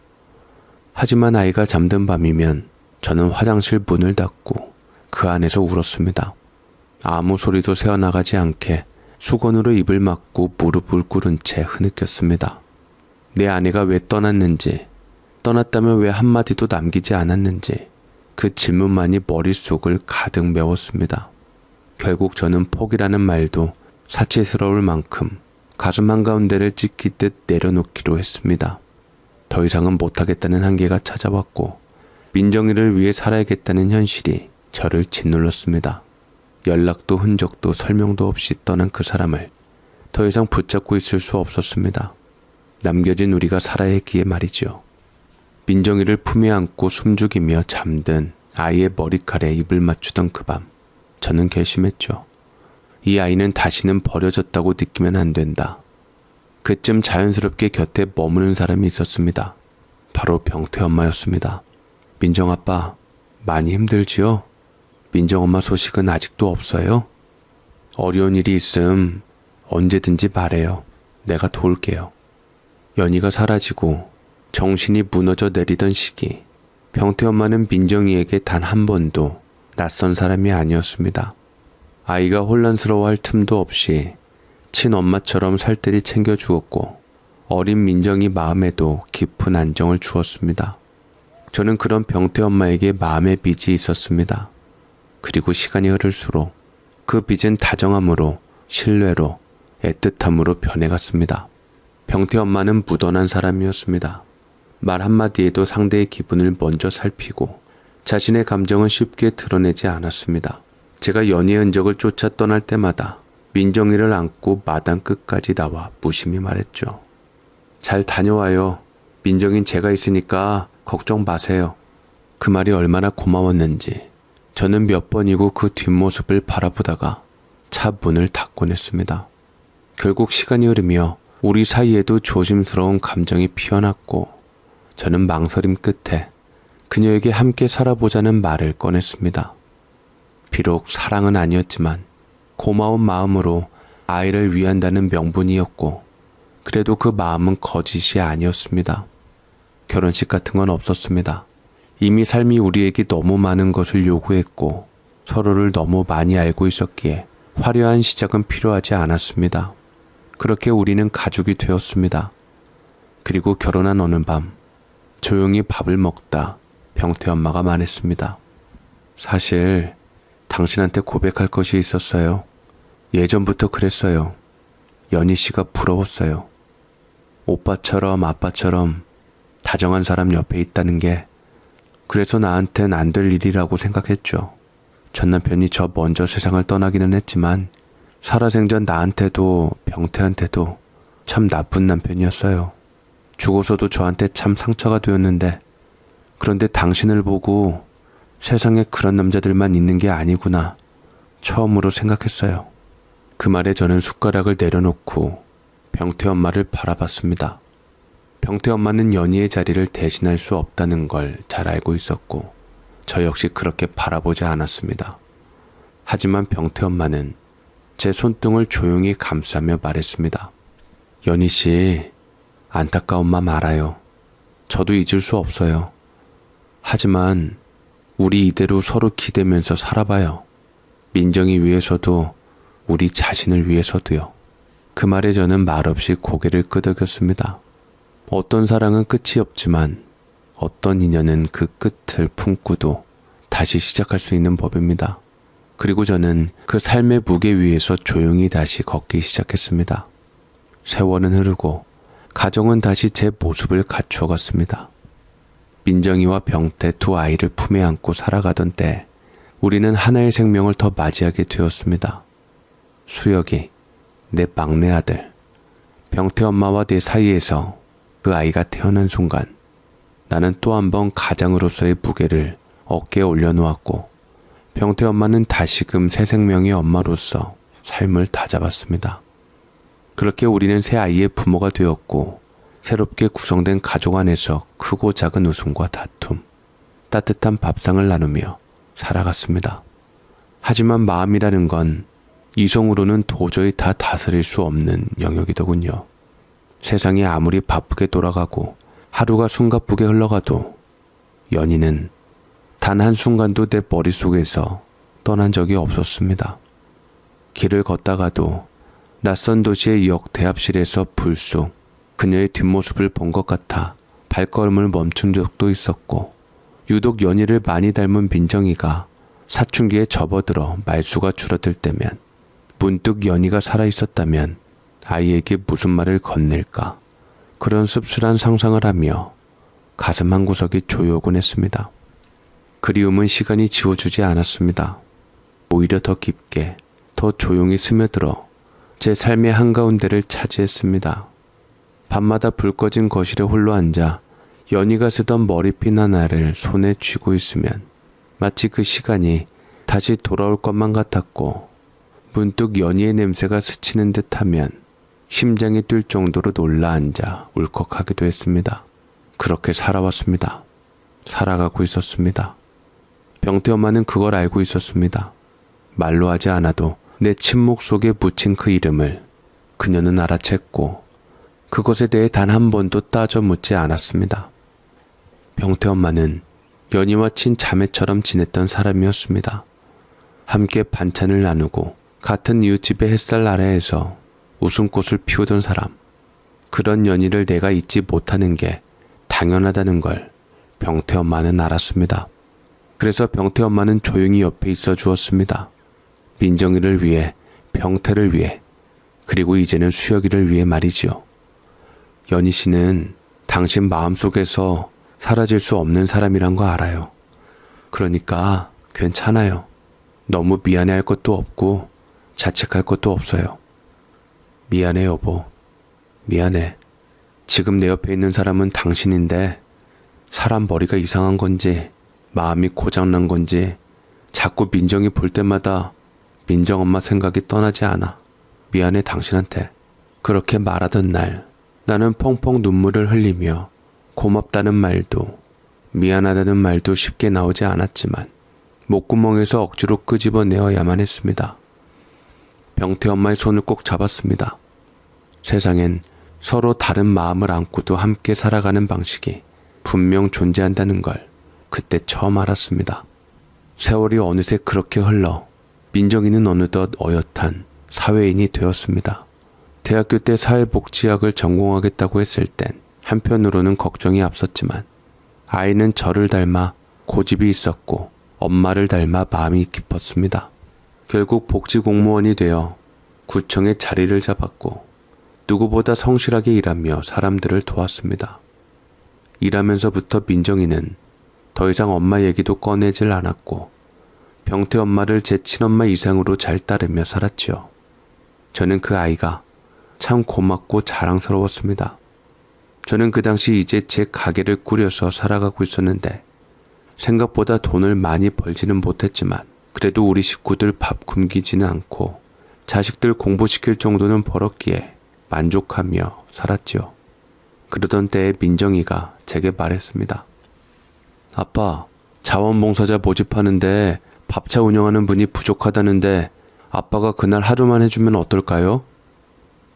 하지만 아이가 잠든 밤이면 저는 화장실 문을 닫고 그 안에서 울었습니다. 아무 소리도 새어나가지 않게 수건으로 입을 막고 무릎을 꿇은 채 흐느꼈습니다. 내 아내가 왜 떠났는지, 떠났다면 왜 한마디도 남기지 않았는지 그 질문만이 머릿속을 가득 메웠습니다. 결국 저는 포기라는 말도 사치스러울 만큼 가슴 한가운데를 찢기듯 내려놓기로 했습니다. 더 이상은 못하겠다는 한계가 찾아왔고 민정이를 위해 살아야겠다는 현실이 저를 짓눌렀습니다. 연락도 흔적도 설명도 없이 떠난 그 사람을 더 이상 붙잡고 있을 수 없었습니다. 남겨진 우리가 살아야 했기에 말이죠. 민정이를 품에 안고 숨죽이며 잠든 아이의 머리칼에 입을 맞추던 그 밤, 저는 결심했죠. 이 아이는 다시는 버려졌다고 느끼면 안 된다. 그쯤 자연스럽게 곁에 머무는 사람이 있었습니다. 바로 병태 엄마였습니다. 민정 아빠, 많이 힘들지요? 민정 엄마 소식은 아직도 없어요? 어려운 일이 있음 언제든지 말해요. 내가 도울게요. 연희가 사라지고 정신이 무너져 내리던 시기, 병태 엄마는 민정이에게 단 한 번도 낯선 사람이 아니었습니다. 아이가 혼란스러워할 틈도 없이 친엄마처럼 살뜰히 챙겨주었고 어린 민정이 마음에도 깊은 안정을 주었습니다. 저는 그런 병태 엄마에게 마음의 빚이 있었습니다. 그리고 시간이 흐를수록 그 빚은 다정함으로, 신뢰로, 애틋함으로 변해갔습니다. 병태 엄마는 무던한 사람이었습니다. 말 한마디에도 상대의 기분을 먼저 살피고 자신의 감정은 쉽게 드러내지 않았습니다. 제가 연희의 흔적을 쫓아 떠날 때마다 민정이를 안고 마당 끝까지 나와 무심히 말했죠. 잘 다녀와요. 민정인 제가 있으니까 걱정 마세요. 그 말이 얼마나 고마웠는지 저는 몇 번이고 그 뒷모습을 바라보다가 차 문을 닫곤 했습니다. 결국 시간이 흐르며 우리 사이에도 조심스러운 감정이 피어났고 저는 망설임 끝에 그녀에게 함께 살아보자는 말을 꺼냈습니다. 비록 사랑은 아니었지만 고마운 마음으로 아이를 위한다는 명분이었고 그래도 그 마음은 거짓이 아니었습니다. 결혼식 같은 건 없었습니다. 이미 삶이 우리에게 너무 많은 것을 요구했고 서로를 너무 많이 알고 있었기에 화려한 시작은 필요하지 않았습니다. 그렇게 우리는 가족이 되었습니다. 그리고 결혼한 어느 밤 조용히 밥을 먹다 병태 엄마가 말했습니다. 사실 당신한테 고백할 것이 있었어요. 예전부터 그랬어요. 연희 씨가 부러웠어요. 오빠처럼 아빠처럼 다정한 사람 옆에 있다는 게 그래서 나한텐 안 될 일이라고 생각했죠. 전 남편이 저 먼저 세상을 떠나기는 했지만 살아생전 나한테도 병태한테도 참 나쁜 남편이었어요. 죽어서도 저한테 참 상처가 되었는데 그런데 당신을 보고 세상에 그런 남자들만 있는 게 아니구나 처음으로 생각했어요. 그 말에 저는 숟가락을 내려놓고 병태 엄마를 바라봤습니다. 병태 엄마는 연희의 자리를 대신할 수 없다는 걸 잘 알고 있었고 저 역시 그렇게 바라보지 않았습니다. 하지만 병태 엄마는 제 손등을 조용히 감싸며 말했습니다. 연희 씨, 안타까운 마음 알아요. 저도 잊을 수 없어요. 하지만 우리 이대로 서로 기대면서 살아봐요. 민정이 위해서도 우리 자신을 위해서도요. 그 말에 저는 말없이 고개를 끄덕였습니다. 어떤 사랑은 끝이 없지만 어떤 인연은 그 끝을 품고도 다시 시작할 수 있는 법입니다. 그리고 저는 그 삶의 무게 위에서 조용히 다시 걷기 시작했습니다. 세월은 흐르고 가정은 다시 제 모습을 갖추어갔습니다. 민정이와 병태 두 아이를 품에 안고 살아가던 때 우리는 하나의 생명을 더 맞이하게 되었습니다. 수혁이, 내 막내 아들, 병태 엄마와 내 사이에서 그 아이가 태어난 순간 나는 또 한 번 가장으로서의 무게를 어깨에 올려놓았고 병태 엄마는 다시금 새 생명의 엄마로서 삶을 다잡았습니다. 그렇게 우리는 새 아이의 부모가 되었고 새롭게 구성된 가족 안에서 크고 작은 웃음과 다툼, 따뜻한 밥상을 나누며 살아갔습니다. 하지만 마음이라는 건 이성으로는 도저히 다 다스릴 수 없는 영역이더군요. 세상이 아무리 바쁘게 돌아가고 하루가 숨가쁘게 흘러가도 연희는 단 한순간도 내 머릿속에서 떠난 적이 없었습니다. 길을 걷다가도 낯선 도시의 역 대합실에서 불쑥 그녀의 뒷모습을 본 것 같아 발걸음을 멈춘 적도 있었고 유독 연희를 많이 닮은 민정이가 사춘기에 접어들어 말수가 줄어들 때면 문득 연희가 살아있었다면 아이에게 무슨 말을 건넬까 그런 씁쓸한 상상을 하며 가슴 한구석이 조여오곤 했습니다. 그리움은 시간이 지워주지 않았습니다. 오히려 더 깊게 더 조용히 스며들어 제 삶의 한가운데를 차지했습니다. 밤마다 불 꺼진 거실에 홀로 앉아 연희가 쓰던 머리핀 하나를 손에 쥐고 있으면 마치 그 시간이 다시 돌아올 것만 같았고 문득 연희의 냄새가 스치는 듯하면 심장이 뛸 정도로 놀라 앉아 울컥하기도 했습니다. 그렇게 살아왔습니다. 살아가고 있었습니다. 병태 엄마는 그걸 알고 있었습니다. 말로 하지 않아도 내 침묵 속에 묻힌 그 이름을 그녀는 알아챘고 그것에 대해 단 한 번도 따져 묻지 않았습니다. 병태 엄마는 연희와 친자매처럼 지냈던 사람이었습니다. 함께 반찬을 나누고 같은 이웃집의 햇살 아래에서 웃음꽃을 피우던 사람. 그런 연희를 내가 잊지 못하는 게 당연하다는 걸 병태 엄마는 알았습니다. 그래서 병태 엄마는 조용히 옆에 있어 주었습니다. 민정이를 위해, 병태를 위해, 그리고 이제는 수혁이를 위해 말이지요. 연희 씨는 당신 마음속에서 사라질 수 없는 사람이란 거 알아요. 그러니까 괜찮아요. 너무 미안해할 것도 없고 자책할 것도 없어요. 미안해 여보. 미안해. 지금 내 옆에 있는 사람은 당신인데 사람 머리가 이상한 건지 마음이 고장난 건지 자꾸 민정이 볼 때마다 민정 엄마 생각이 떠나지 않아. 미안해 당신한테. 그렇게 말하던 날 나는 펑펑 눈물을 흘리며 고맙다는 말도 미안하다는 말도 쉽게 나오지 않았지만 목구멍에서 억지로 끄집어내어야만 했습니다. 병태 엄마의 손을 꼭 잡았습니다. 세상엔 서로 다른 마음을 안고도 함께 살아가는 방식이 분명 존재한다는 걸 그때 처음 알았습니다. 세월이 어느새 그렇게 흘러 민정이는 어느덧 어엿한 사회인이 되었습니다. 대학교 때 사회복지학을 전공하겠다고 했을 땐 한편으로는 걱정이 앞섰지만 아이는 저를 닮아 고집이 있었고 엄마를 닮아 마음이 깊었습니다. 결국 복지공무원이 되어 구청에 자리를 잡았고 누구보다 성실하게 일하며 사람들을 도왔습니다. 일하면서부터 민정이는 더 이상 엄마 얘기도 꺼내질 않았고 병태 엄마를 제 친엄마 이상으로 잘 따르며 살았지요. 저는 그 아이가 참 고맙고 자랑스러웠습니다. 저는 그 당시 이제 제 가게를 꾸려서 살아가고 있었는데 생각보다 돈을 많이 벌지는 못했지만 그래도 우리 식구들 밥 굶기지는 않고 자식들 공부시킬 정도는 벌었기에 만족하며 살았지요. 그러던 때에 민정이가 제게 말했습니다. 아빠, 자원봉사자 모집하는데 밥차 운영하는 분이 부족하다는데 아빠가 그날 하루만 해주면 어떨까요?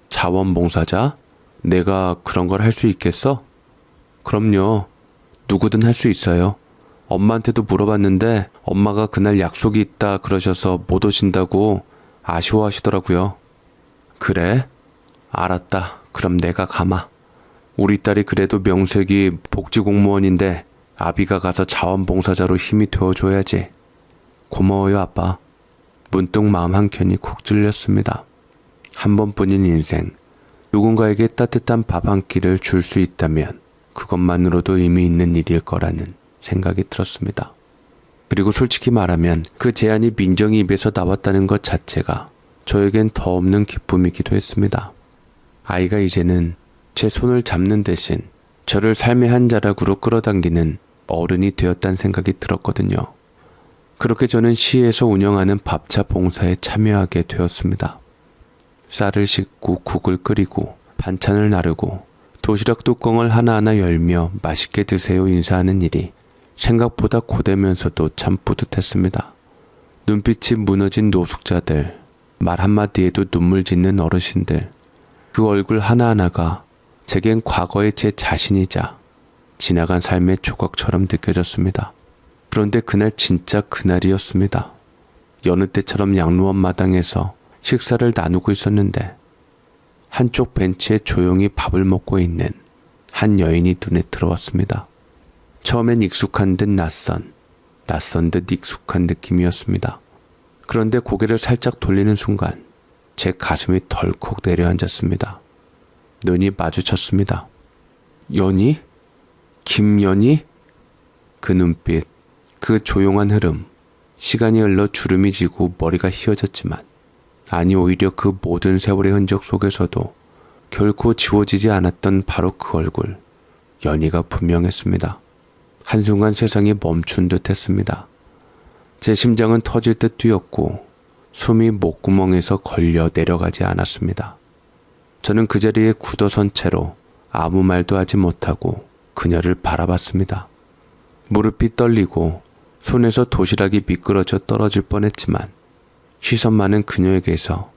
자원봉사자? 내가 그런 걸 할 수 있겠어? 그럼요. 누구든 할 수 있어요. 엄마한테도 물어봤는데 엄마가 그날 약속이 있다 그러셔서 못 오신다고 아쉬워하시더라고요. 그래? 알았다. 그럼 내가 가마. 우리 딸이 그래도 명색이 복지공무원인데 아비가 가서 자원봉사자로 힘이 되어줘야지. 고마워요, 아빠. 문득 마음 한켠이 쿡 찔렸습니다. 한 번뿐인 인생, 누군가에게 따뜻한 밥 한 끼를 줄 수 있다면 그것만으로도 의미 있는 일일 거라는 생각이 들었습니다. 그리고 솔직히 말하면 그 제안이 민정이 입에서 나왔다는 것 자체가 저에겐 더 없는 기쁨이기도 했습니다. 아이가 이제는 제 손을 잡는 대신 저를 삶의 한 자락으로 끌어당기는 어른이 되었다는 생각이 들었거든요. 그렇게 저는 시에서 운영하는 밥차 봉사에 참여하게 되었습니다. 쌀을 씻고 국을 끓이고 반찬을 나르고 도시락 뚜껑을 하나하나 열며 맛있게 드세요 인사하는 일이 생각보다 고되면서도 참 뿌듯했습니다. 눈빛이 무너진 노숙자들, 말 한마디에도 눈물 짓는 어르신들, 그 얼굴 하나하나가 제겐 과거의 제 자신이자 지나간 삶의 조각처럼 느껴졌습니다. 그런데 그날 진짜 그날이었습니다. 여느 때처럼 양로원 마당에서 식사를 나누고 있었는데 한쪽 벤치에 조용히 밥을 먹고 있는 한 여인이 눈에 들어왔습니다. 처음엔 익숙한 듯 낯선 듯 익숙한 느낌이었습니다. 그런데 고개를 살짝 돌리는 순간 제 가슴이 덜컥 내려앉았습니다. 눈이 마주쳤습니다. 연희? 김연희? 그 눈빛, 그 조용한 흐름, 시간이 흘러 주름이 지고 머리가 휘어졌지만 아니 오히려 그 모든 세월의 흔적 속에서도 결코 지워지지 않았던 바로 그 얼굴, 연희가 분명했습니다. 한순간 세상이 멈춘 듯 했습니다. 제 심장은 터질 듯 뛰었고 숨이 목구멍에서 걸려 내려가지 않았습니다. 저는 그 자리에 굳어선 채로 아무 말도 하지 못하고 그녀를 바라봤습니다. 무릎이 떨리고 손에서 도시락이 미끄러져 떨어질 뻔했지만 시선만은 그녀에게서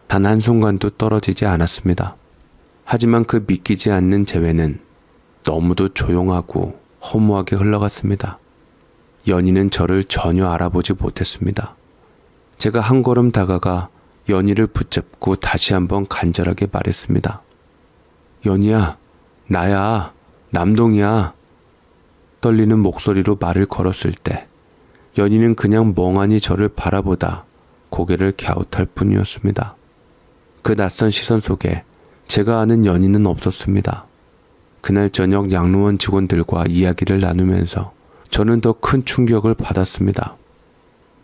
단 한순간도 떨어지지 않았습니다. 하지만 그 믿기지 않는 재회는 너무도 조용하고 허무하게 흘러갔습니다. 연희는 저를 전혀 알아보지 못했습니다. 제가 한 걸음 다가가 연희를 붙잡고 다시 한번 간절하게 말했습니다. 연희야, 나야, 남동이야. 떨리는 목소리로 말을 걸었을 때 연희는 그냥 멍하니 저를 바라보다 고개를 갸웃할 뿐이었습니다. 그 낯선 시선 속에 제가 아는 연희는 없었습니다. 그날 저녁 양로원 직원들과 이야기를 나누면서 저는 더 큰 충격을 받았습니다.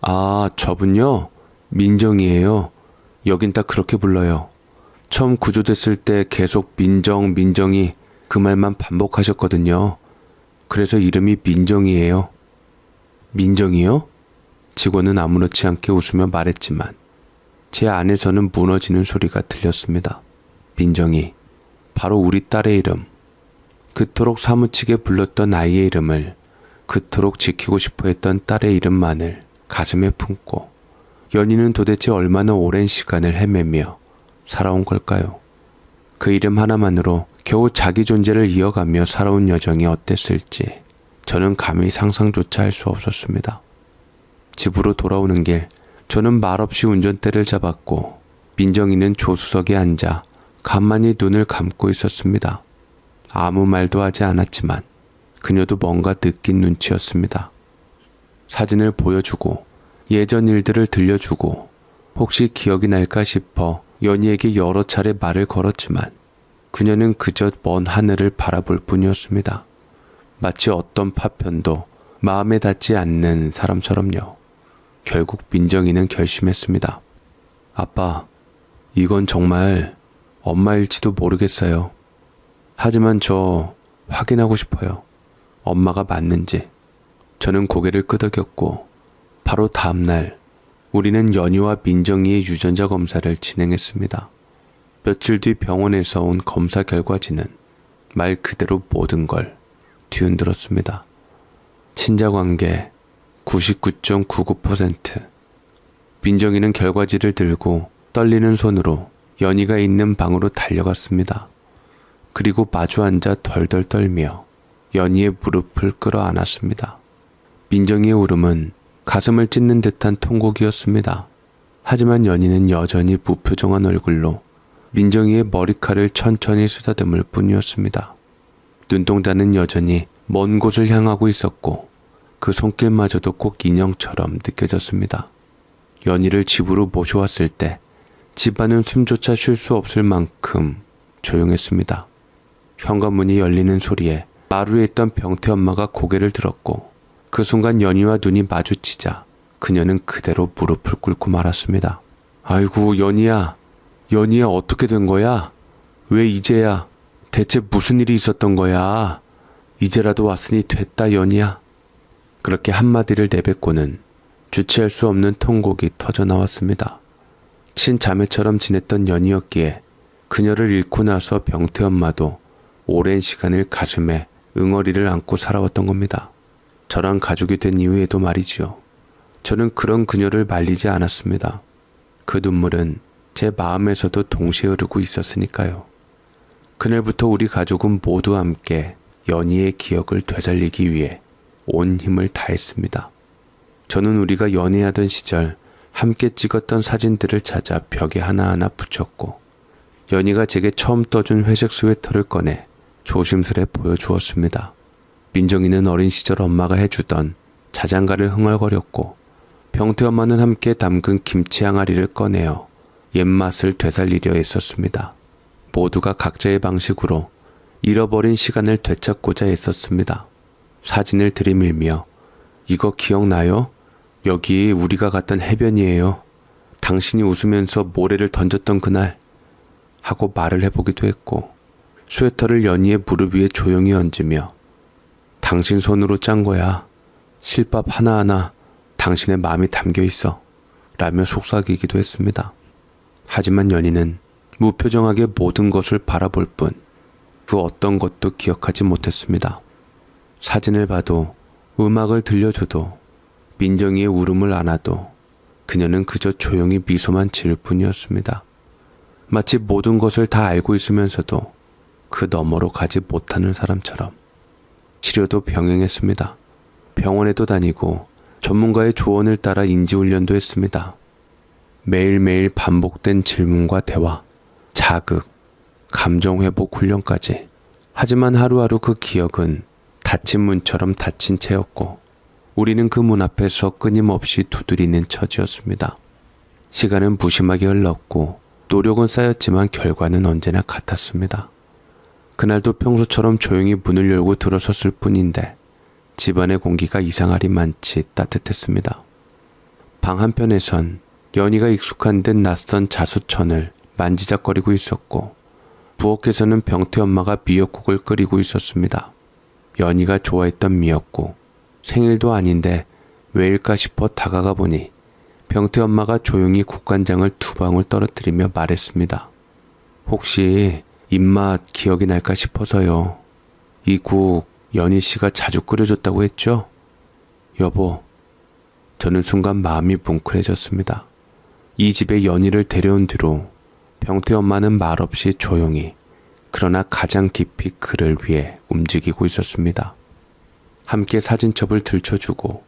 아, 저분요? 민정이에요. 여긴 다 그렇게 불러요. 처음 구조됐을 때 계속 민정이 그 말만 반복하셨거든요. 그래서 이름이 민정이에요. 민정이요? 직원은 아무렇지 않게 웃으며 말했지만 제 안에서는 무너지는 소리가 들렸습니다. 민정이, 바로 우리 딸의 이름. 그토록 사무치게 불렀던 아이의 이름을, 그토록 지키고 싶어 했던 딸의 이름만을 가슴에 품고 연희는 도대체 얼마나 오랜 시간을 헤매며 살아온 걸까요? 그 이름 하나만으로 겨우 자기 존재를 이어가며 살아온 여정이 어땠을지 저는 감히 상상조차 할 수 없었습니다. 집으로 돌아오는 길, 저는 말없이 운전대를 잡았고 민정이는 조수석에 앉아 가만히 눈을 감고 있었습니다. 아무 말도 하지 않았지만 그녀도 뭔가 느낀 눈치였습니다. 사진을 보여주고 예전 일들을 들려주고 혹시 기억이 날까 싶어 연희에게 여러 차례 말을 걸었지만 그녀는 그저 먼 하늘을 바라볼 뿐이었습니다. 마치 어떤 파편도 마음에 닿지 않는 사람처럼요. 결국 민정이는 결심했습니다. 아빠, 이건 정말 엄마일지도 모르겠어요. 하지만 저 확인하고 싶어요. 엄마가 맞는지. 저는 고개를 끄덕였고 바로 다음 날 우리는 연희와 민정이의 유전자 검사를 진행했습니다. 며칠 뒤 병원에서 온 검사 결과지는 말 그대로 모든 걸 뒤흔들었습니다. 친자관계 99.99%. 민정이는 결과지를 들고 떨리는 손으로 연희가 있는 방으로 달려갔습니다. 그리고 마주 앉아 덜덜 떨며 연희의 무릎을 끌어안았습니다. 민정이의 울음은 가슴을 찢는 듯한 통곡이었습니다. 하지만 연희는 여전히 무표정한 얼굴로 민정이의 머리칼을 천천히 쓰다듬을 뿐이었습니다. 눈동자는 여전히 먼 곳을 향하고 있었고 그 손길마저도 꼭 인형처럼 느껴졌습니다. 연희를 집으로 모셔왔을 때 집안은 숨조차 쉴 수 없을 만큼 조용했습니다. 현관문이 열리는 소리에 마루에 있던 병태 엄마가 고개를 들었고 그 순간 연희와 눈이 마주치자 그녀는 그대로 무릎을 꿇고 말았습니다. 아이고 연희야, 연희야 어떻게 된 거야? 왜 이제야? 대체 무슨 일이 있었던 거야? 이제라도 왔으니 됐다 연희야. 그렇게 한마디를 내뱉고는 주체할 수 없는 통곡이 터져 나왔습니다. 친자매처럼 지냈던 연희였기에 그녀를 잃고 나서 병태 엄마도 오랜 시간을 가슴에 응어리를 안고 살아왔던 겁니다. 저랑 가족이 된 이후에도 말이지요. 저는 그런 그녀를 말리지 않았습니다. 그 눈물은 제 마음에서도 동시에 흐르고 있었으니까요. 그날부터 우리 가족은 모두 함께 연희의 기억을 되살리기 위해 온 힘을 다했습니다. 저는 우리가 연애하던 시절 함께 찍었던 사진들을 찾아 벽에 하나하나 붙였고 연희가 제게 처음 떠준 회색 스웨터를 꺼내 조심스레 보여주었습니다. 민정이는 어린 시절 엄마가 해주던 자장가를 흥얼거렸고 병태 엄마는 함께 담근 김치 항아리를 꺼내어 옛맛을 되살리려 애썼습니다. 모두가 각자의 방식으로 잃어버린 시간을 되찾고자 애썼습니다. 사진을 들이밀며 이거 기억나요? 여기 우리가 갔던 해변이에요. 당신이 웃으면서 모래를 던졌던 그날 하고 말을 해보기도 했고 스웨터를 연희의 무릎 위에 조용히 얹으며 당신 손으로 짠 거야. 실밥 하나하나 당신의 마음이 담겨 있어. 라며 속삭이기도 했습니다. 하지만 연희는 무표정하게 모든 것을 바라볼 뿐 그 어떤 것도 기억하지 못했습니다. 사진을 봐도 음악을 들려줘도 민정이의 울음을 안아도 그녀는 그저 조용히 미소만 지을 뿐이었습니다. 마치 모든 것을 다 알고 있으면서도 그 너머로 가지 못하는 사람처럼. 치료도 병행했습니다. 병원에도 다니고 전문가의 조언을 따라 인지훈련도 했습니다. 매일매일 반복된 질문과 대화, 자극, 감정회복 훈련까지. 하지만 하루하루 그 기억은 닫힌 문처럼 닫힌 채였고 우리는 그 문 앞에서 끊임없이 두드리는 처지였습니다. 시간은 무심하게 흘렀고 노력은 쌓였지만 결과는 언제나 같았습니다. 그날도 평소처럼 조용히 문을 열고 들어섰을 뿐인데 집안의 공기가 이상하리 많지 따뜻했습니다. 방 한편에선 연희가 익숙한 듯 낯선 자수천을 만지작거리고 있었고 부엌에서는 병태 엄마가 미역국을 끓이고 있었습니다. 연희가 좋아했던 미역국. 생일도 아닌데 왜일까 싶어 다가가 보니 병태 엄마가 조용히 국간장을 2방울 떨어뜨리며 말했습니다. 혹시 입맛 기억이 날까 싶어서요. 이 국 연희 씨가 자주 끓여줬다고 했죠? 여보, 저는 순간 마음이 뭉클해졌습니다. 이 집에 연희를 데려온 뒤로 병태 엄마는 말없이 조용히 그러나 가장 깊이 그를 위해 움직이고 있었습니다. 함께 사진첩을 들춰주고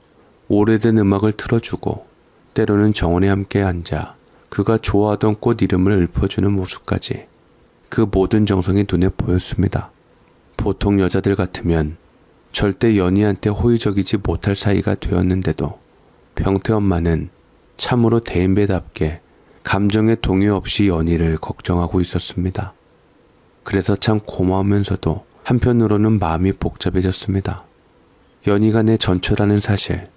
오래된 음악을 틀어주고 때로는 정원에 함께 앉아 그가 좋아하던 꽃 이름을 읊어주는 모습까지 그 모든 정성이 눈에 보였습니다. 보통 여자들 같으면 절대 연희한테 호의적이지 못할 사이가 되었는데도 병태 엄마는 참으로 대인배답게 감정의 동요 없이 연희를 걱정하고 있었습니다. 그래서 참 고마우면서도 한편으로는 마음이 복잡해졌습니다. 연희가 내 전처라는 사실,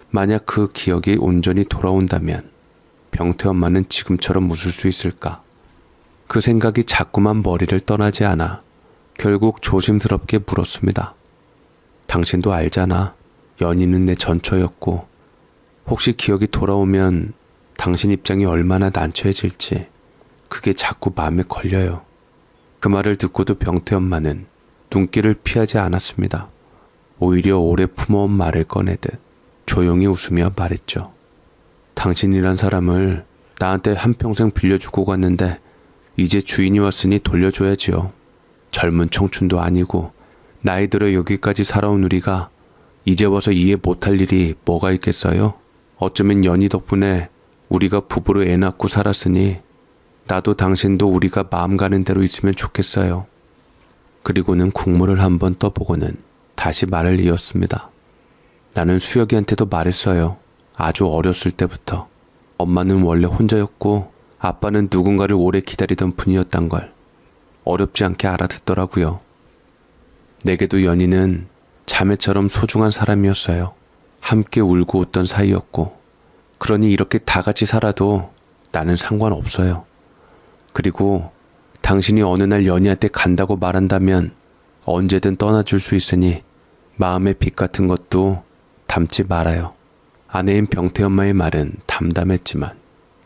만약 그 기억이 온전히 돌아온다면 병태 엄마는 지금처럼 웃을 수 있을까? 그 생각이 자꾸만 머리를 떠나지 않아 결국 조심스럽게 물었습니다. 당신도 알잖아. 연희는 내 전처였고 혹시 기억이 돌아오면 당신 입장이 얼마나 난처해질지 그게 자꾸 마음에 걸려요. 그 말을 듣고도 병태 엄마는 눈길을 피하지 않았습니다. 오히려 오래 품어온 말을 꺼내듯 조용히 웃으며 말했죠. 당신이란 사람을 나한테 한평생 빌려주고 갔는데 이제 주인이 왔으니 돌려줘야지요. 젊은 청춘도 아니고 나이 들어 여기까지 살아온 우리가 이제 와서 이해 못할 일이 뭐가 있겠어요? 어쩌면 연희 덕분에 우리가 부부로 애 낳고 살았으니 나도 당신도 우리가 마음 가는 대로 있으면 좋겠어요. 그리고는 국물을 한번 떠보고는 다시 말을 이었습니다. 나는 수혁이한테도 말했어요. 아주 어렸을 때부터. 엄마는 원래 혼자였고 아빠는 누군가를 오래 기다리던 분이었단 걸 어렵지 않게 알아듣더라고요. 내게도 연희는 자매처럼 소중한 사람이었어요. 함께 울고 웃던 사이였고 그러니 이렇게 다 같이 살아도 나는 상관없어요. 그리고 당신이 어느 날 연희한테 간다고 말한다면 언제든 떠나줄 수 있으니 마음의 빚 같은 것도 담지 말아요. 아내인 병태 엄마의 말은 담담했지만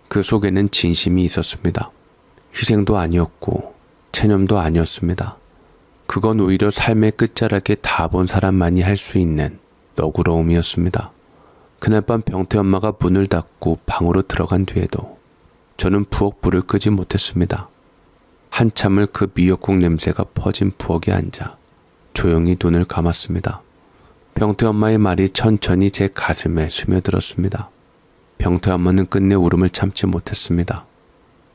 그 속에는 진심이 있었습니다. 희생도 아니었고 체념도 아니었습니다. 그건 오히려 삶의 끝자락에 다 본 사람만이 할 수 있는 너그러움이었습니다. 그날 밤 병태 엄마가 문을 닫고 방으로 들어간 뒤에도 저는 부엌 불을 끄지 못했습니다. 한참을 그 미역국 냄새가 퍼진 부엌에 앉아 조용히 눈을 감았습니다. 병태 엄마의 말이 천천히 제 가슴에 스며들었습니다. 병태 엄마는 끝내 울음을 참지 못했습니다.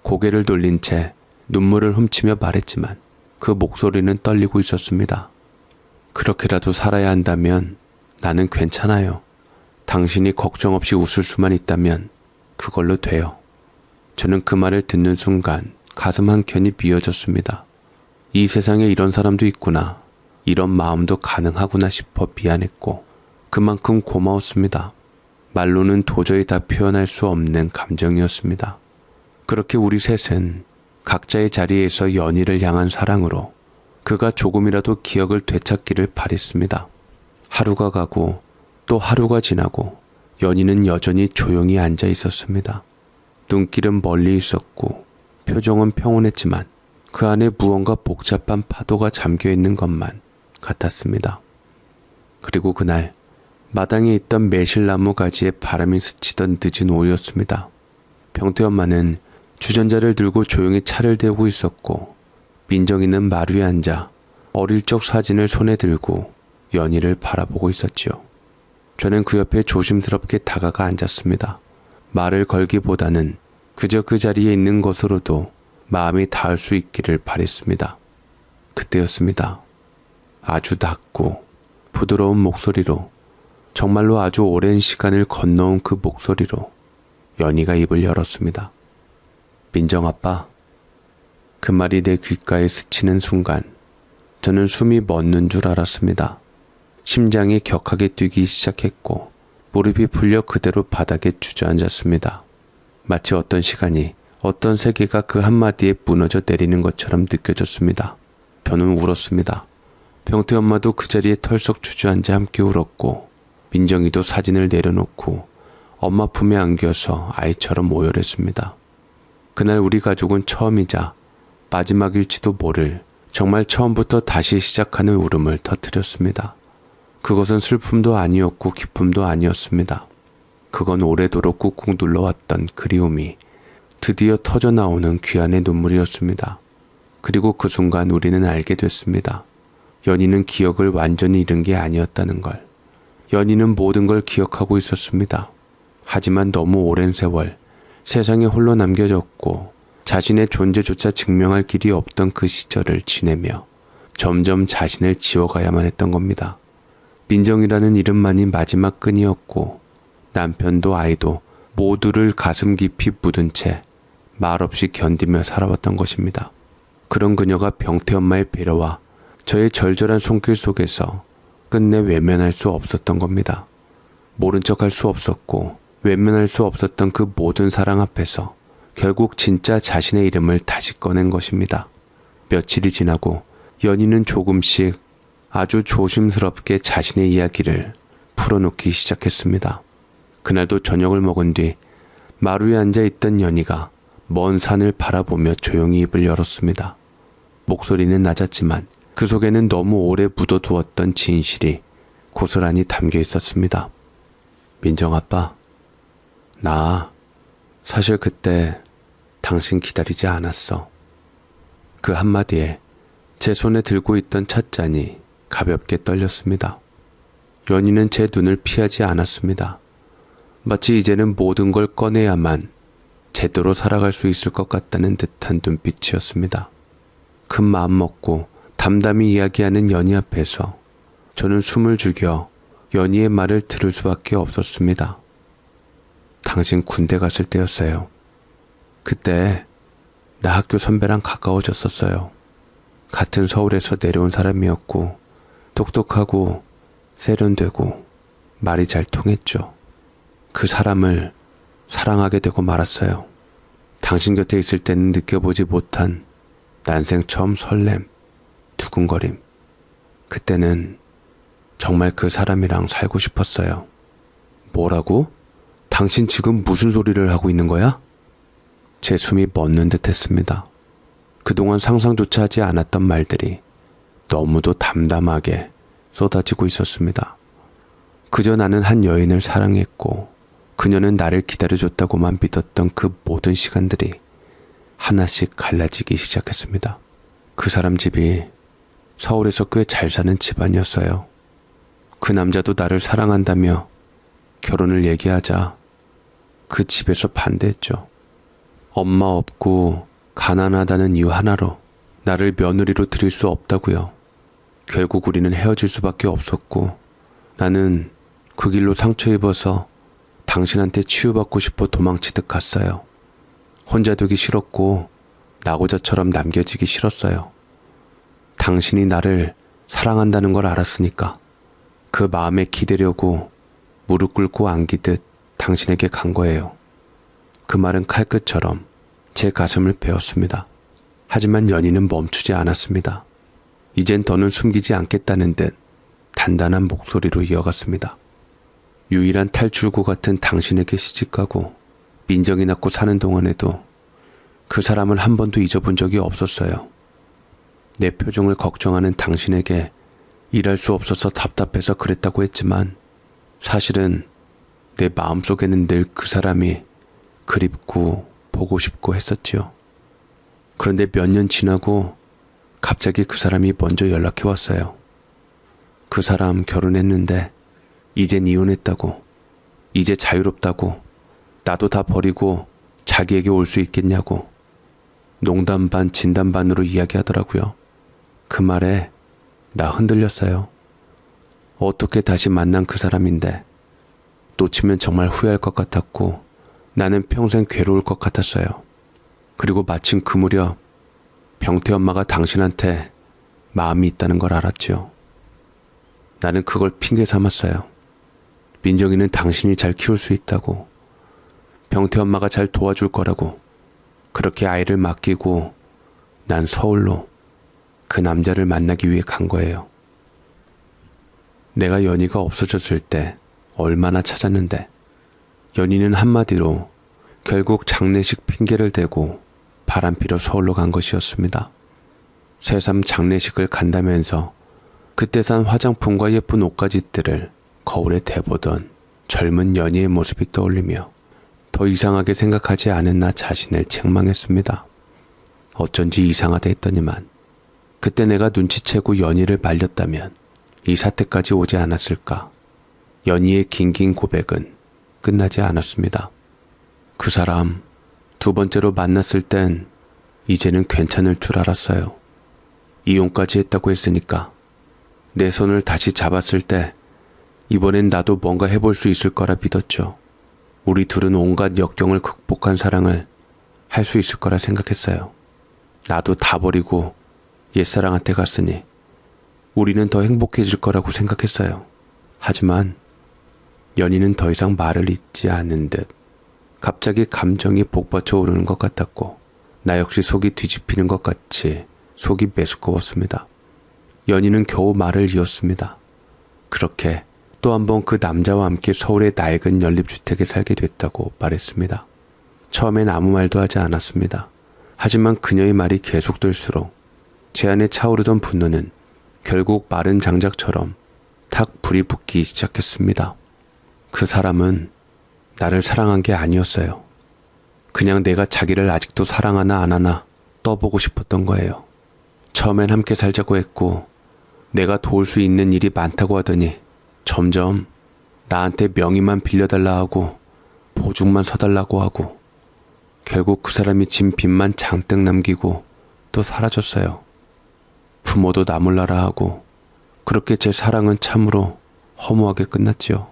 고개를 돌린 채 눈물을 훔치며 말했지만 그 목소리는 떨리고 있었습니다. 그렇게라도 살아야 한다면 나는 괜찮아요. 당신이 걱정 없이 웃을 수만 있다면 그걸로 돼요. 저는 그 말을 듣는 순간 가슴 한켠이 비어졌습니다. 이 세상에 이런 사람도 있구나. 이런 마음도 가능하구나 싶어 미안했고 그만큼 고마웠습니다. 말로는 도저히 다 표현할 수 없는 감정이었습니다. 그렇게 우리 셋은 각자의 자리에서 연희를 향한 사랑으로 그가 조금이라도 기억을 되찾기를 바랬습니다. 하루가 가고 또 하루가 지나고 연희는 여전히 조용히 앉아 있었습니다. 눈길은 멀리 있었고 표정은 평온했지만 그 안에 무언가 복잡한 파도가 잠겨있는 것만 같았습니다. 그리고 그날 마당에 있던 매실나무 가지에 바람이 스치던 늦은 오후였습니다. 병태 엄마는 주전자를 들고 조용히 차를 대고 있었고 민정이는 마루에 앉아 어릴 적 사진을 손에 들고 연희를 바라보고 있었지요. 저는 그 옆에 조심스럽게 다가가 앉았습니다. 말을 걸기보다는 그저 그 자리에 있는 것으로도 마음이 닿을 수 있기를 바랬습니다. 그때였습니다. 아주 낮고 부드러운 목소리로 정말로 아주 오랜 시간을 건너온 그 목소리로 연희가 입을 열었습니다. 민정 아빠. 그 말이 내 귓가에 스치는 순간 저는 숨이 멎는 줄 알았습니다. 심장이 격하게 뛰기 시작했고 무릎이 풀려 그대로 바닥에 주저앉았습니다. 마치 어떤 시간이 어떤 세계가 그 한마디에 무너져 내리는 것처럼 느껴졌습니다. 저는 울었습니다. 병태 엄마도 그 자리에 털썩 주저앉아 함께 울었고 민정이도 사진을 내려놓고 엄마 품에 안겨서 아이처럼 오열했습니다. 그날 우리 가족은 처음이자 마지막일지도 모를 정말 처음부터 다시 시작하는 울음을 터뜨렸습니다. 그것은 슬픔도 아니었고 기쁨도 아니었습니다. 그건 오래도록 꾹꾹 눌러왔던 그리움이 드디어 터져나오는 귀한의 눈물이었습니다. 그리고 그 순간 우리는 알게 됐습니다. 연희는 기억을 완전히 잃은 게 아니었다는 걸. 연희는 모든 걸 기억하고 있었습니다. 하지만 너무 오랜 세월 세상에 홀로 남겨졌고 자신의 존재조차 증명할 길이 없던 그 시절을 지내며 점점 자신을 지워가야만 했던 겁니다. 민정이라는 이름만이 마지막 끈이었고 남편도 아이도 모두를 가슴 깊이 묻은 채 말없이 견디며 살아왔던 것입니다. 그런 그녀가 병태 엄마의 배려와 저의 절절한 손길 속에서 끝내 외면할 수 없었던 겁니다. 모른 척할 수 없었고 외면할 수 없었던 그 모든 사랑 앞에서 결국 진짜 자신의 이름을 다시 꺼낸 것입니다. 며칠이 지나고 연희는 조금씩 아주 조심스럽게 자신의 이야기를 풀어놓기 시작했습니다. 그날도 저녁을 먹은 뒤 마루에 앉아있던 연희가 먼 산을 바라보며 조용히 입을 열었습니다. 목소리는 낮았지만 그 속에는 너무 오래 묻어두었던 진실이 고스란히 담겨 있었습니다. 민정 아빠, 나 사실 그때 당신 기다리지 않았어. 그 한마디에 제 손에 들고 있던 찻잔이 가볍게 떨렸습니다. 연희는 제 눈을 피하지 않았습니다. 마치 이제는 모든 걸 꺼내야만 제대로 살아갈 수 있을 것 같다는 듯한 눈빛이었습니다. 큰 마음 먹고 담담히 이야기하는 연희 앞에서 저는 숨을 죽여 연희의 말을 들을 수밖에 없었습니다. 당신 군대 갔을 때였어요. 그때 나 학교 선배랑 가까워졌었어요. 같은 서울에서 내려온 사람이었고 똑똑하고 세련되고 말이 잘 통했죠. 그 사람을 사랑하게 되고 말았어요. 당신 곁에 있을 때는 느껴보지 못한 난생 처음 설렘, 두근거림. 그때는 정말 그 사람이랑 살고 싶었어요. 뭐라고? 당신 지금 무슨 소리를 하고 있는 거야? 제 숨이 멎는 듯 했습니다. 그동안 상상조차 하지 않았던 말들이 너무도 담담하게 쏟아지고 있었습니다. 그저 나는 한 여인을 사랑했고 그녀는 나를 기다려줬다고만 믿었던 그 모든 시간들이 하나씩 갈라지기 시작했습니다. 그 사람 집이 서울에서 꽤 잘 사는 집안이었어요. 그 남자도 나를 사랑한다며 결혼을 얘기하자 그 집에서 반대했죠. 엄마 없고 가난하다는 이유 하나로 나를 며느리로 들일 수 없다고요. 결국 우리는 헤어질 수밖에 없었고 나는 그 길로 상처 입어서 당신한테 치유받고 싶어 도망치듯 갔어요. 혼자 되기 싫었고 나고자처럼 남겨지기 싫었어요. 당신이 나를 사랑한다는 걸 알았으니까 그 마음에 기대려고 무릎 꿇고 안기듯 당신에게 간 거예요. 그 말은 칼끝처럼 제 가슴을 베었습니다. 하지만 연희는 멈추지 않았습니다. 이젠 더는 숨기지 않겠다는 듯 단단한 목소리로 이어갔습니다. 유일한 탈출구 같은 당신에게 시집가고 민정이 낳고 사는 동안에도 그 사람을 한 번도 잊어본 적이 없었어요. 내 표정을 걱정하는 당신에게 일할 수 없어서 답답해서 그랬다고 했지만 사실은 내 마음속에는 늘 그 사람이 그립고 보고 싶고 했었지요. 그런데 몇 년 지나고 갑자기 그 사람이 먼저 연락해 왔어요. 그 사람 결혼했는데 이젠 이혼했다고, 이제 자유롭다고, 나도 다 버리고 자기에게 올 수 있겠냐고 농담 반 진담 반으로 이야기하더라고요. 그 말에 나 흔들렸어요. 어떻게 다시 만난 그 사람인데 놓치면 정말 후회할 것 같았고 나는 평생 괴로울 것 같았어요. 그리고 마침 그 무렵 병태 엄마가 당신한테 마음이 있다는 걸 알았죠. 나는 그걸 핑계 삼았어요. 민정이는 당신이 잘 키울 수 있다고, 병태 엄마가 잘 도와줄 거라고. 그렇게 아이를 맡기고 난 서울로 그 남자를 만나기 위해 간 거예요. 내가 연희가 없어졌을 때 얼마나 찾았는데 연희는 한마디로 결국 장례식 핑계를 대고 바람피러 서울로 간 것이었습니다. 새삼 장례식을 간다면서 그때 산 화장품과 예쁜 옷가지들을 거울에 대보던 젊은 연희의 모습이 떠올리며 더 이상하게 생각하지 않은 나 자신을 책망했습니다. 어쩐지 이상하다 했더니만 그때 내가 눈치채고 연희를 말렸다면 이 사태까지 오지 않았을까. 연희의 긴긴 고백은 끝나지 않았습니다. 그 사람 두 번째로 만났을 땐 이제는 괜찮을 줄 알았어요. 이혼까지 했다고 했으니까 내 손을 다시 잡았을 때 이번엔 나도 뭔가 해볼 수 있을 거라 믿었죠. 우리 둘은 온갖 역경을 극복한 사랑을 할 수 있을 거라 생각했어요. 나도 다 버리고 옛사랑한테 갔으니 우리는 더 행복해질 거라고 생각했어요. 하지만 연희는 더 이상 말을 잇지 않은 듯 갑자기 감정이 복받쳐 오르는 것 같았고 나 역시 속이 뒤집히는 것 같이 속이 메스꺼웠습니다. 연희는 겨우 말을 이었습니다. 그렇게 또 한 번 그 남자와 함께 서울의 낡은 연립주택에 살게 됐다고 말했습니다. 처음엔 아무 말도 하지 않았습니다. 하지만 그녀의 말이 계속될수록 제 안에 차오르던 분노는 결국 마른 장작처럼 탁 불이 붙기 시작했습니다. 그 사람은 나를 사랑한 게 아니었어요. 그냥 내가 자기를 아직도 사랑하나 안 하나 떠보고 싶었던 거예요. 처음엔 함께 살자고 했고 내가 도울 수 있는 일이 많다고 하더니 점점 나한테 명의만 빌려달라 하고 보증만 서달라고 하고 결국 그 사람이 진 빚만 잔뜩 남기고 또 사라졌어요. 부모도 나 몰라라 하고 그렇게 제 사랑은 참으로 허무하게 끝났지요.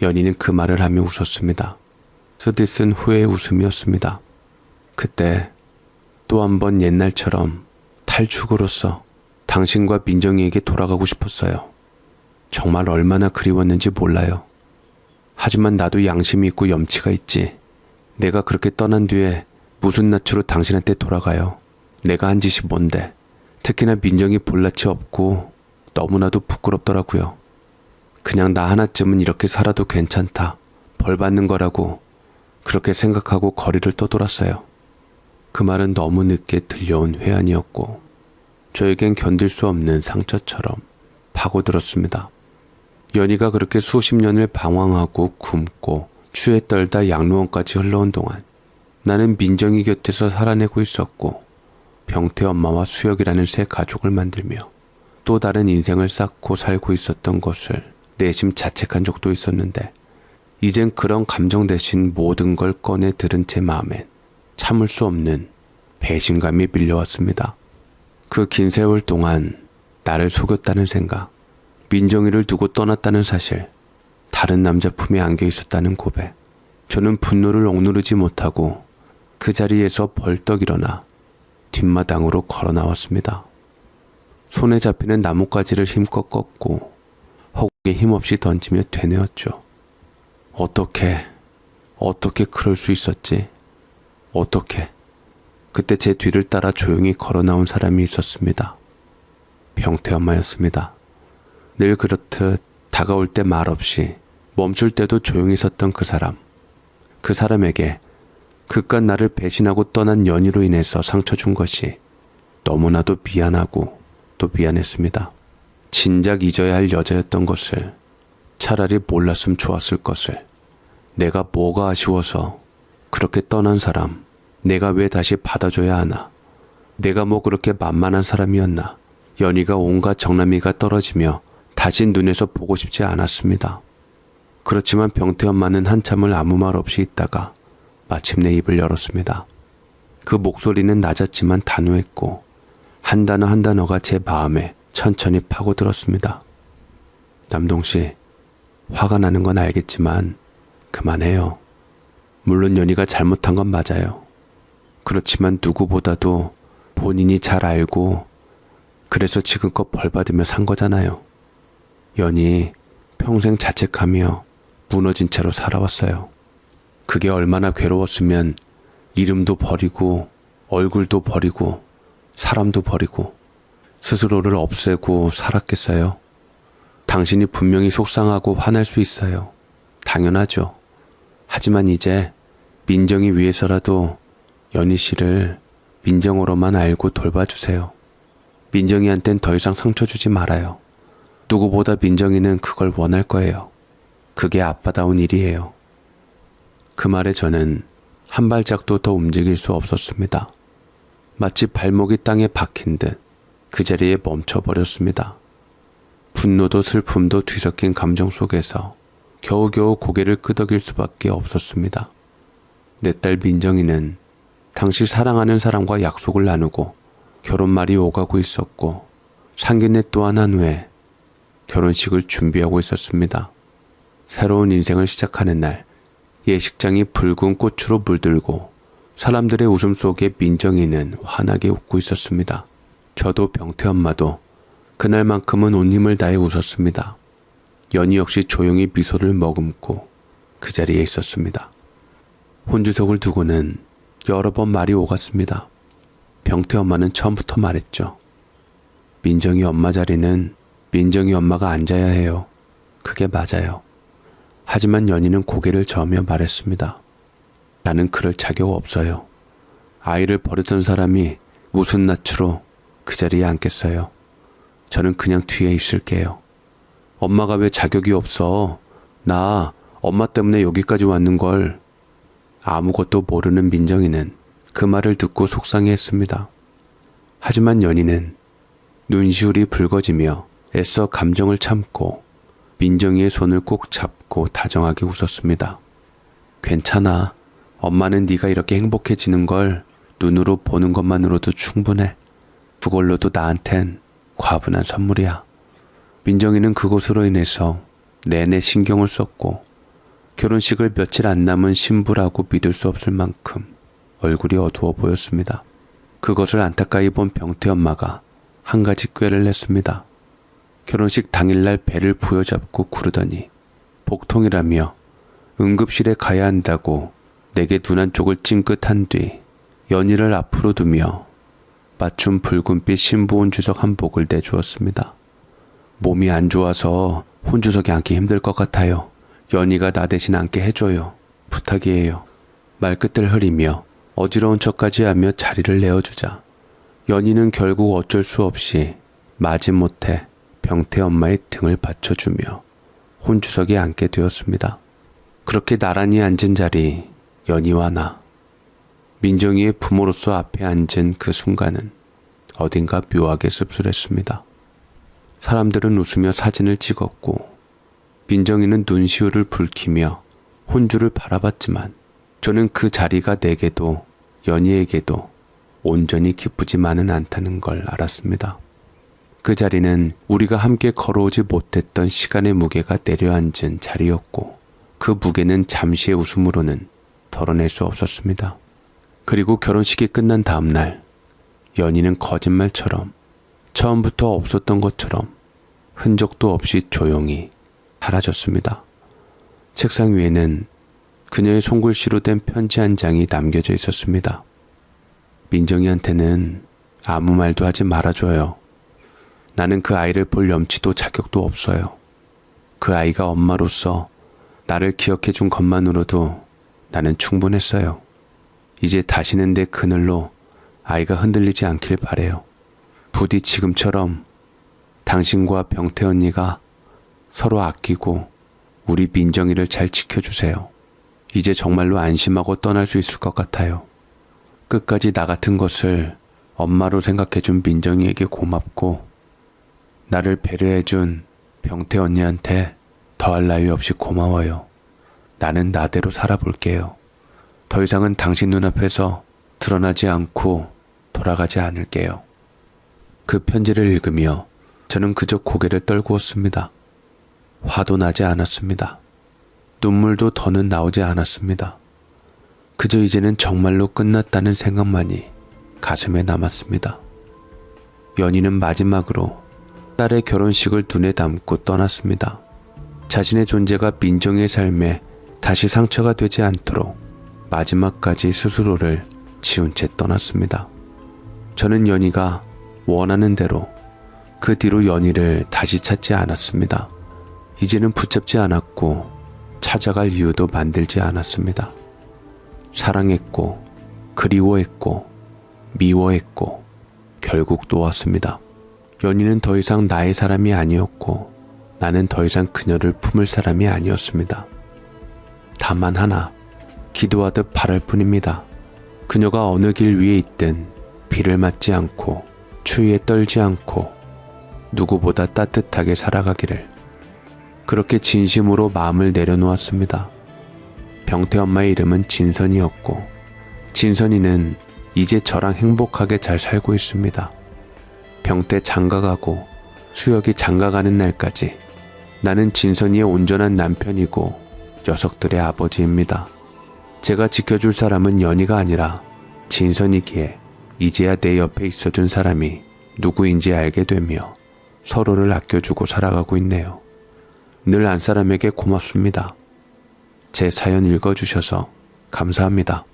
연희는 그 말을 하며 웃었습니다. 쓰디쓴 후회의 웃음이었습니다. 그때 또 한 번 옛날처럼 탈축으로서 당신과 민정이에게 돌아가고 싶었어요. 정말 얼마나 그리웠는지 몰라요. 하지만 나도 양심이 있고 염치가 있지. 내가 그렇게 떠난 뒤에 무슨 낯으로 당신한테 돌아가요. 내가 한 짓이 뭔데. 특히나 민정이 볼낯이 없고 너무나도 부끄럽더라고요. 그냥 나 하나쯤은 이렇게 살아도 괜찮다. 벌 받는 거라고 그렇게 생각하고 거리를 떠돌았어요. 그 말은 너무 늦게 들려온 회한이었고 저에겐 견딜 수 없는 상처처럼 파고들었습니다. 연희가 그렇게 수십 년을 방황하고 굶고 추에 떨다 양로원까지 흘러온 동안 나는 민정이 곁에서 살아내고 있었고 병태 엄마와 수혁이라는 새 가족을 만들며 또 다른 인생을 쌓고 살고 있었던 것을 내심 자책한 적도 있었는데 이젠 그런 감정 대신 모든 걸 꺼내 들은 제 마음엔 참을 수 없는 배신감이 밀려왔습니다. 그 긴 세월 동안 나를 속였다는 생각, 민정이를 두고 떠났다는 사실, 다른 남자 품에 안겨 있었다는 고백. 저는 분노를 억누르지 못하고 그 자리에서 벌떡 일어나 뒷마당으로 걸어 나왔습니다. 손에 잡히는 나뭇가지를 힘껏 꺾고 허공에 힘없이 던지며 되뇌었죠. 어떻게 그럴 수 있었지? 어떻게? 그때 제 뒤를 따라 조용히 걸어 나온 사람이 있었습니다. 병태 엄마였습니다. 늘 그렇듯 다가올 때 말없이 멈출 때도 조용히 섰던 그 사람. 그 사람에게 그깟 나를 배신하고 떠난 연희로 인해서 상처 준 것이 너무나도 미안하고 또 미안했습니다. 진작 잊어야 할 여자였던 것을, 차라리 몰랐으면 좋았을 것을, 내가 뭐가 아쉬워서 그렇게 떠난 사람, 내가 왜 다시 받아줘야 하나, 내가 뭐 그렇게 만만한 사람이었나. 연희가 온갖 정남이가 떨어지며 다시 눈에서 보고 싶지 않았습니다. 그렇지만 병태 엄마는 한참을 아무 말 없이 있다가 마침내 입을 열었습니다. 그 목소리는 낮았지만 단호했고 한 단어 한 단어가 제 마음에 천천히 파고들었습니다. 남동씨, 화가 나는 건 알겠지만 그만해요. 물론 연희가 잘못한 건 맞아요. 그렇지만 누구보다도 본인이 잘 알고 그래서 지금껏 벌 받으며 산 거잖아요. 연희 평생 자책하며 무너진 채로 살아왔어요. 그게 얼마나 괴로웠으면 이름도 버리고 얼굴도 버리고 사람도 버리고 스스로를 없애고 살았겠어요. 당신이 분명히 속상하고 화날 수 있어요. 당연하죠. 하지만 이제 민정이 위해서라도 연희 씨를 민정으로만 알고 돌봐주세요. 민정이한텐 더 이상 상처 주지 말아요. 누구보다 민정이는 그걸 원할 거예요. 그게 아빠다운 일이에요. 그 말에 저는 한 발짝도 더 움직일 수 없었습니다. 마치 발목이 땅에 박힌 듯 그 자리에 멈춰버렸습니다. 분노도 슬픔도 뒤섞인 감정 속에서 겨우겨우 고개를 끄덕일 수밖에 없었습니다. 내 딸 민정이는 당시 사랑하는 사람과 약속을 나누고 결혼말이 오가고 있었고 상견례 또한 한 후에 결혼식을 준비하고 있었습니다. 새로운 인생을 시작하는 날, 예식장이 붉은 꽃으로 물들고 사람들의 웃음 속에 민정이는 환하게 웃고 있었습니다. 저도 병태 엄마도 그날만큼은 온 힘을 다해 웃었습니다. 연희 역시 조용히 미소를 머금고 그 자리에 있었습니다. 혼주석을 두고는 여러 번 말이 오갔습니다. 병태 엄마는 처음부터 말했죠. 민정이 엄마 자리는 민정이 엄마가 앉아야 해요. 그게 맞아요. 하지만 연희는 고개를 저으며 말했습니다. 나는 그럴 자격 없어요. 아이를 버렸던 사람이 무슨 낯으로 그 자리에 앉겠어요. 저는 그냥 뒤에 있을게요. 엄마가 왜 자격이 없어? 나 엄마 때문에 여기까지 왔는걸. 아무것도 모르는 민정이는 그 말을 듣고 속상해했습니다. 하지만 연희는 눈시울이 붉어지며 애써 감정을 참고 민정이의 손을 꼭 잡고 다정하게 웃었습니다. 괜찮아. 엄마는 네가 이렇게 행복해지는 걸 눈으로 보는 것만으로도 충분해. 그걸로도 나한텐 과분한 선물이야. 민정이는 그것으로 인해서 내내 신경을 썼고 결혼식을 며칠 안 남은 신부라고 믿을 수 없을 만큼 얼굴이 어두워 보였습니다. 그것을 안타까이 본 병태 엄마가 한 가지 꾀를 냈습니다. 결혼식 당일날 배를 부여잡고 구르더니 복통이라며 응급실에 가야 한다고 내게 눈 한쪽을 찡긋한 뒤 연희를 앞으로 두며 맞춤 붉은빛 신부 혼주석 한복을 내주었습니다. 몸이 안 좋아서 혼주석에 앉기 힘들 것 같아요. 연희가 나 대신 앉게 해줘요. 부탁이에요. 말끝을 흐리며 어지러운 척까지 하며 자리를 내어주자 연희는 결국 어쩔 수 없이 마지못해 병태 엄마의 등을 받쳐주며 혼주석에 앉게 되었습니다. 그렇게 나란히 앉은 자리 연희와 나 민정이의 부모로서 앞에 앉은 그 순간은 어딘가 묘하게 씁쓸했습니다. 사람들은 웃으며 사진을 찍었고 민정이는 눈시울을 붉히며 혼주를 바라봤지만 저는 그 자리가 내게도 연희에게도 온전히 기쁘지만은 않다는 걸 알았습니다. 그 자리는 우리가 함께 걸어오지 못했던 시간의 무게가 내려앉은 자리였고 그 무게는 잠시의 웃음으로는 덜어낼 수 없었습니다. 그리고 결혼식이 끝난 다음 날 연희는 거짓말처럼 처음부터 없었던 것처럼 흔적도 없이 조용히 사라졌습니다. 책상 위에는 그녀의 손글씨로 된 편지 한 장이 남겨져 있었습니다. 민정이한테는 아무 말도 하지 말아줘요. 나는 그 아이를 볼 염치도 자격도 없어요. 그 아이가 엄마로서 나를 기억해 준 것만으로도 나는 충분했어요. 이제 다시는 내 그늘로 아이가 흔들리지 않길 바래요. 부디 지금처럼 당신과 병태 언니가 서로 아끼고 우리 민정이를 잘 지켜주세요. 이제 정말로 안심하고 떠날 수 있을 것 같아요. 끝까지 나 같은 것을 엄마로 생각해준 민정이에게 고맙고 나를 배려해준 병태 언니한테 더할 나위 없이 고마워요. 나는 나대로 살아볼게요. 더 이상은 당신 눈앞에서 드러나지 않고 돌아가지 않을게요. 그 편지를 읽으며 저는 그저 고개를 떨구었습니다. 화도 나지 않았습니다. 눈물도 더는 나오지 않았습니다. 그저 이제는 정말로 끝났다는 생각만이 가슴에 남았습니다. 연희는 마지막으로 딸의 결혼식을 눈에 담고 떠났습니다. 자신의 존재가 민정의 삶에 다시 상처가 되지 않도록 마지막까지 스스로를 지운 채 떠났습니다. 저는 연희가 원하는 대로 그 뒤로 연희를 다시 찾지 않았습니다. 이제는 붙잡지 않았고 찾아갈 이유도 만들지 않았습니다. 사랑했고 그리워했고 미워했고 결국 놓았습니다. 연희는 더 이상 나의 사람이 아니었고 나는 더 이상 그녀를 품을 사람이 아니었습니다. 다만 하나 기도하듯 바랄 뿐입니다. 그녀가 어느 길 위에 있든 비를 맞지 않고 추위에 떨지 않고 누구보다 따뜻하게 살아가기를 그렇게 진심으로 마음을 내려놓았습니다. 병태 엄마의 이름은 진선이었고 진선이는 이제 저랑 행복하게 잘 살고 있습니다. 병태 장가가고 수혁이 장가가는 날까지 나는 진선이의 온전한 남편이고 녀석들의 아버지입니다. 제가 지켜줄 사람은 연희가 아니라 진선이기에 이제야 내 옆에 있어준 사람이 누구인지 알게 되며 서로를 아껴주고 살아가고 있네요. 늘 안 사람에게 고맙습니다. 제 사연 읽어주셔서 감사합니다.